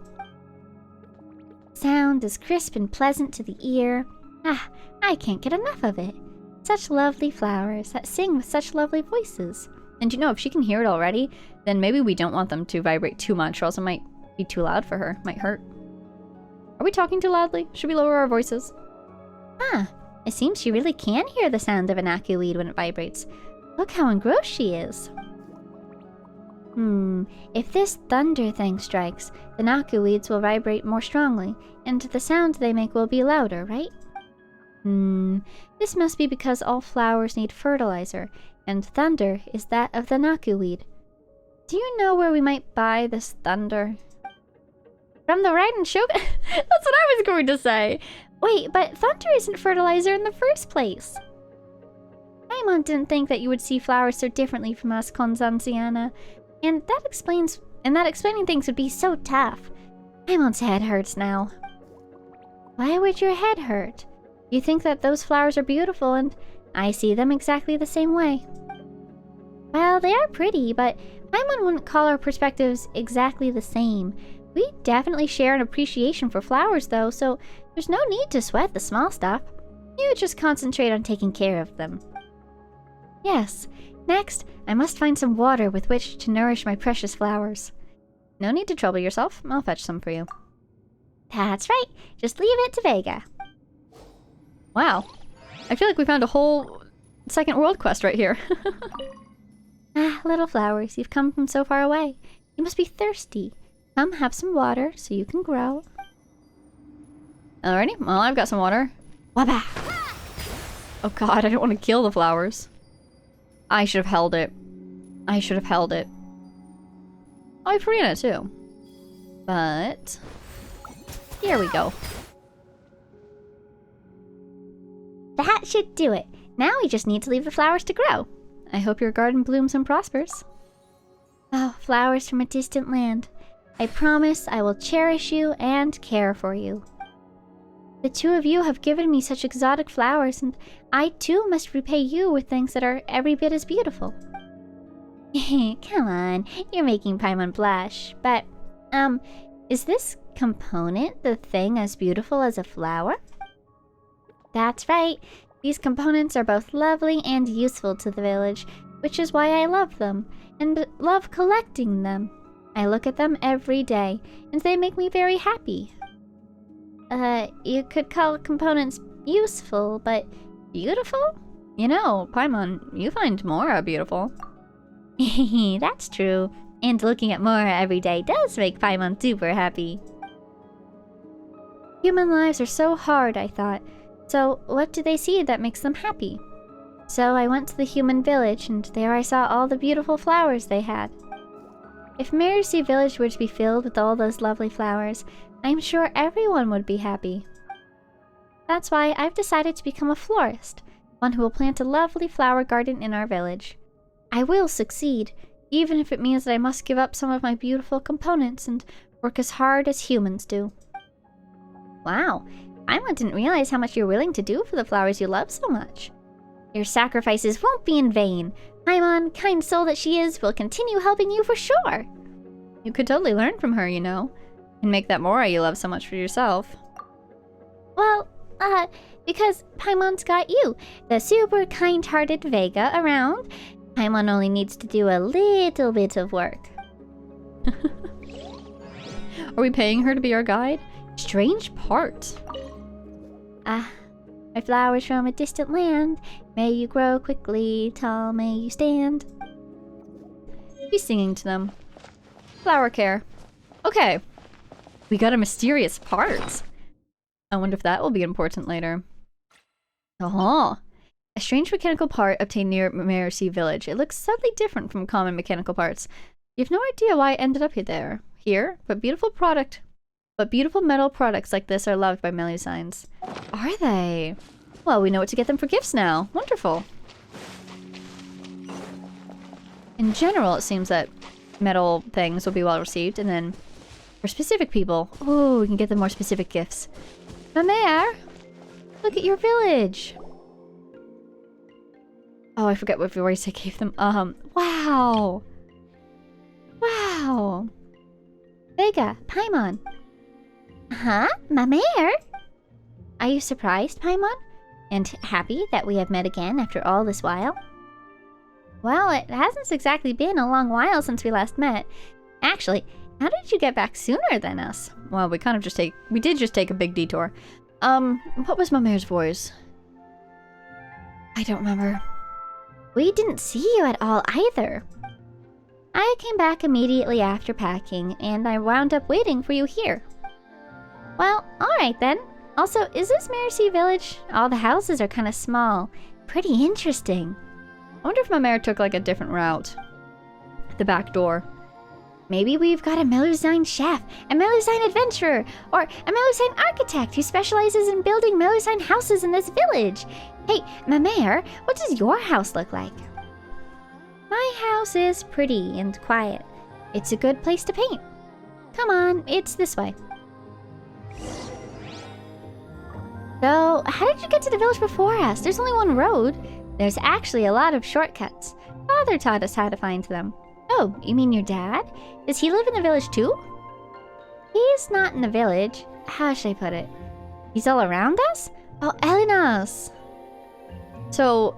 Sound is crisp and pleasant to the ear. Ah, I can't get enough of it. Such lovely flowers that sing with such lovely voices. And you know, if she can hear it already, then maybe we don't want them to vibrate too much, or else it might be too loud for her. Might hurt. Are we talking too loudly? Should we lower our voices? Ah, it seems she really can hear the sound of an acuweed when it vibrates. Look how engrossed she is. If this thunder thing strikes, the acuweeds will vibrate more strongly, and the sound they make will be louder, right? This must be because all flowers need fertilizer, and thunder is that of the knockyweed. Do you know where we might buy this thunder? From the Ride and Show? That's what I was going to say! Wait, but thunder isn't fertilizer in the first place. Paimon didn't think that you would see flowers so differently from us, Constanziana, and that explaining things would be so tough. Paimon's head hurts now. Why would your head hurt? You think that those flowers are beautiful, and I see them exactly the same way. Well, they are pretty, but Paimon wouldn't call our perspectives exactly the same. We definitely share an appreciation for flowers, though, so there's no need to sweat the small stuff. You just concentrate on taking care of them. Yes, next, I must find some water with which to nourish my precious flowers. No need to trouble yourself. I'll fetch some for you. That's right. Just leave it to Vega. Wow. I feel like we found a whole second world quest right here. Ah, little flowers, you've come from so far away. You must be thirsty. Come have some water so you can grow. Alrighty, well, I've got some water. Wabba! Oh god, I don't want to kill the flowers. I should have held it. I should have held it. Oh, I have Farina too. But... here we go. That should do it. Now we just need to leave the flowers to grow. I hope your garden blooms and prospers. Oh, flowers from a distant land. I promise I will cherish you and care for you. The two of you have given me such exotic flowers, and I too must repay you with things that are every bit as beautiful. Come on, you're making Paimon blush. But, is this component the thing as beautiful as a flower? That's right. These components are both lovely and useful to the village, which is why I love them, and love collecting them. I look at them every day, and they make me very happy. You could call components useful, but beautiful? You know, Paimon, you find Mora beautiful. That's true. And looking at Mora every day does make Paimon super happy. Human lives are so hard, I thought. So what do they see that makes them happy? So I went to the human village, and there I saw all the beautiful flowers they had. If Mercy Village were to be filled with all those lovely flowers, I'm sure everyone would be happy. That's why I've decided to become a florist, one who will plant a lovely flower garden in our village. I will succeed, even if it means that I must give up some of my beautiful components and work as hard as humans do. Wow, Paimon didn't realize how much you're willing to do for the flowers you love so much. Your sacrifices won't be in vain. Paimon, kind soul that she is, will continue helping you for sure. You could totally learn from her, you know, and make that Mora you love so much for yourself. Well, because Paimon's got you, the super kind-hearted Vega, around. Paimon only needs to do a little bit of work. Are we paying her to be our guide? Strange part. My flowers from a distant land, may you grow quickly, tall may you stand. Be singing to them. Flower care. Okay. We got a mysterious part. I wonder if that will be important later. Oh, a strange mechanical part obtained near Mercy Village. It looks subtly different from common mechanical parts. You have no idea why it ended up here, but beautiful metal products like this are loved by Melusines. Are they? Well, we know what to get them for gifts now. Wonderful. In general, it seems that metal things will be well received. And then for specific people, oh, we can get them more specific gifts. My mare, look at your village. Oh, I forget what voice I gave them. Wow. Wow. Vega, Paimon. Huh? My mare? Are you surprised, Paimon? And happy that we have met again after all this while? Well, it hasn't exactly been a long while since we last met. Actually, how did you get back sooner than us? Well, we did just take a big detour. What was my mare's voice? I don't remember. We didn't see you at all either. I came back immediately after packing, and I wound up waiting for you here. Well, alright then. Also, is this Mercy Village? All the houses are kind of small. Pretty interesting. I wonder if my mare took like a different route. The back door. Maybe we've got a Melusine chef, a Melusine adventurer, or a Melusine architect who specializes in building Melusine houses in this village. Hey, my mare, what does your house look like? My house is pretty and quiet. It's a good place to paint. Come on, it's this way. So, how did you get to the village before us? There's only one road. There's actually a lot of shortcuts. Father taught us how to find them. Oh, you mean your dad? Does he live in the village too? He's not in the village. How should I put it? He's all around us? Oh, Elinas! So,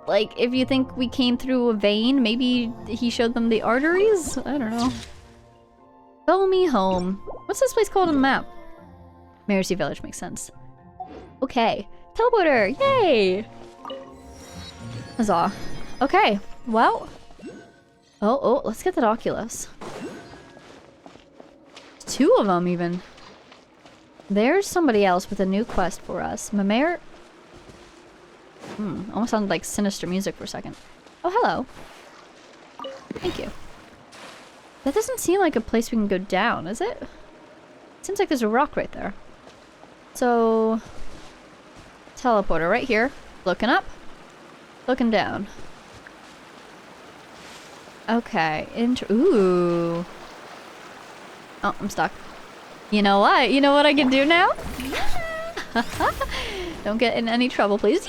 like, if you think we came through a vein, maybe he showed them the arteries? I don't know. Follow me home. What's this place called on the map? Mercy Village makes sense. Okay. Teleporter! Yay! Huzzah. Okay. Well. Oh, let's get that Oculus. Two of them, even. There's somebody else with a new quest for us. Mamere. Almost sounded like sinister music for a second. Oh, hello. Thank you. That doesn't seem like a place we can go down, is it? Seems like there's a rock right there. So... teleporter right here. Looking up. Looking down. Okay. Ooh. Oh, I'm stuck. You know what? You know what I can do now? Don't get in any trouble, please.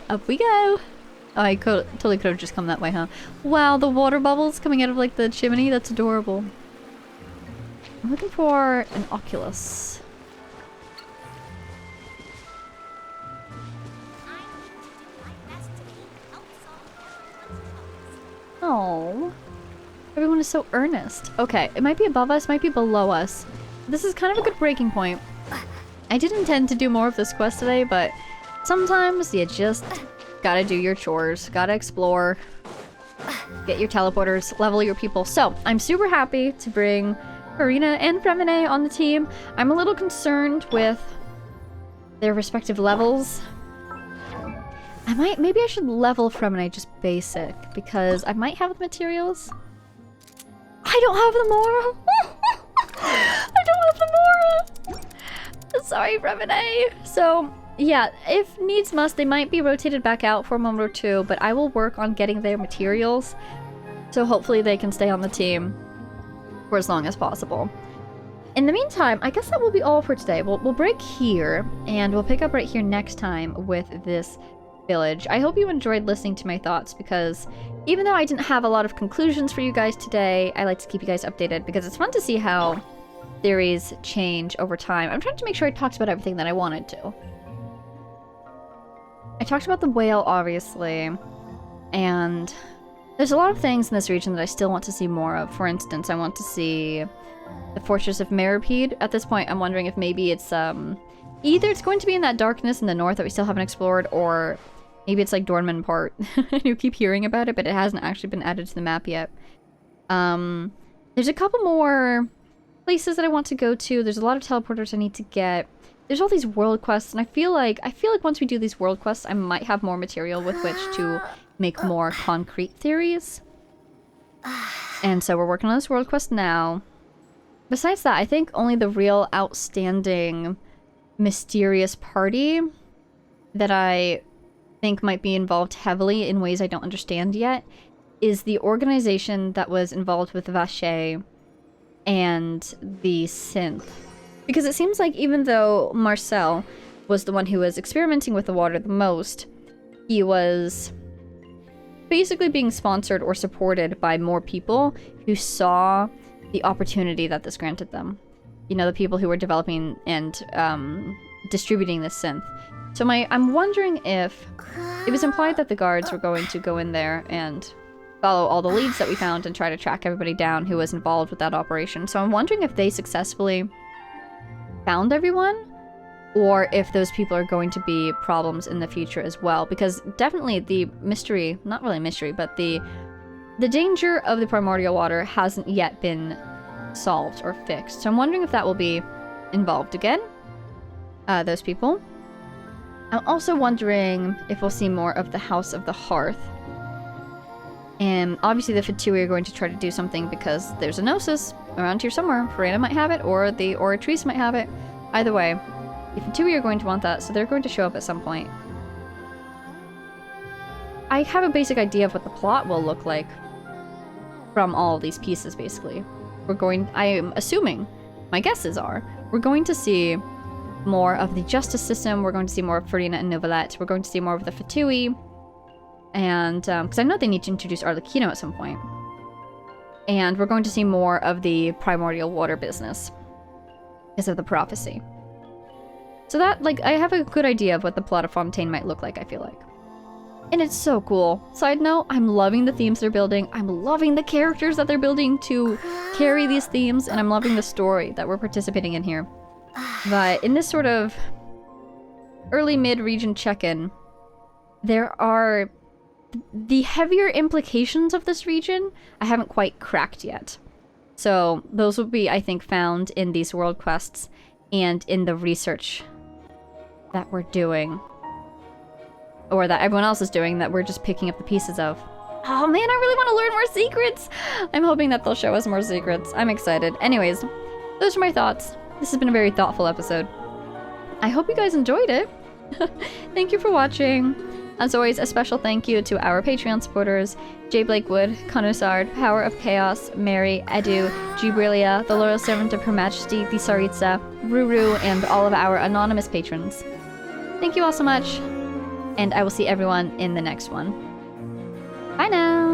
Up we go. Oh, I totally could have just come that way, huh? Wow, the water bubbles coming out of like the chimney. That's adorable. I'm looking for an Oculus. Oh, everyone is so earnest. Okay, it might be above us, might be below us. This is kind of a good breaking point. I did intend to do more of this quest today, but sometimes you just gotta do your chores, gotta explore, get your teleporters, level your people. So, I'm super happy to bring Karina and Fremine on the team. I'm a little concerned with their respective levels. Maybe I should level Fremine just basic, because I might have the materials. I don't have the Mora! I don't have the Mora! Sorry, Fremine. So, yeah, if needs must, they might be rotated back out for a moment or two, but I will work on getting their materials, so hopefully they can stay on the team for as long as possible. In the meantime, I guess that will be all for today. We'll break here, and we'll pick up right here next time with this village. I hope you enjoyed listening to my thoughts, because even though I didn't have a lot of conclusions for you guys today, I like to keep you guys updated because it's fun to see how theories change over time. I'm trying to make sure I talked about everything that I wanted to. I talked about the whale, obviously, and there's a lot of things in this region that I still want to see more of. For instance, I want to see the Fortress of Meripede. At this point, I'm wondering if maybe it's, either it's going to be in that darkness in the north that we still haven't explored, or maybe it's like Dornman Part. You keep hearing about it, but it hasn't actually been added to the map yet. There's a couple more places that I want to go to. There's a lot of teleporters I need to get. There's all these world quests, and I feel like once we do these world quests, I might have more material with which to make more concrete theories. And so we're working on this world quest now. Besides that, I think only the real outstanding mysterious party that I think might be involved heavily in ways I don't understand yet is the organization that was involved with Vache and the synth. Because it seems like even though Marcel was the one who was experimenting with the water the most, he was basically being sponsored or supported by more people who saw the opportunity that this granted them. You know, the people who were developing and distributing this synth. So I'm wondering if it was implied that the guards were going to go in there and follow all the leads that we found and try to track everybody down who was involved with that operation. So I'm wondering if they successfully found everyone, or if those people are going to be problems in the future as well. Because definitely the mystery, not really mystery, but the danger of the primordial water hasn't yet been solved or fixed. So I'm wondering if that will be involved again, those people. I'm also wondering if we'll see more of the House of the Hearth. And obviously the Fatui are going to try to do something because there's a Gnosis around here somewhere. Farina might have it, or the Oratrice might have it. Either way, the Fatui are going to want that, so they're going to show up at some point. I have a basic idea of what the plot will look like from all of these pieces, basically. I am assuming, my guesses are, we're going to see more of the justice system, we're going to see more of Farina and Novelette, we're going to see more of the Fatui, and, because I know they need to introduce Arlecchino at some point. And we're going to see more of the primordial water business, because of the prophecy. So that, like, I have a good idea of what the plot of Fontaine might look like, I feel like. And it's so cool. Side note, I'm loving the themes they're building. I'm loving the characters that they're building to carry these themes, and I'm loving the story that we're participating in here. But in this sort of early mid-region check-in, there are the heavier implications of this region I haven't quite cracked yet. So those will be, I think, found in these world quests and in the research that we're doing. Or that everyone else is doing, that we're just picking up the pieces of. Oh man, I really want to learn more secrets! I'm hoping that they'll show us more secrets. I'm excited. Anyways, those are my thoughts. This has been a very thoughtful episode. I hope you guys enjoyed it. Thank you for watching. As always, a special thank you to our Patreon supporters, Jay Blakewood, Conusard, Power of Chaos, Mary, Edu, Gibrilia, the Loyal Servant of Her Majesty, the Tsaritsa, Ruru, and all of our anonymous patrons. Thank you all so much, and I will see everyone in the next one. Bye now!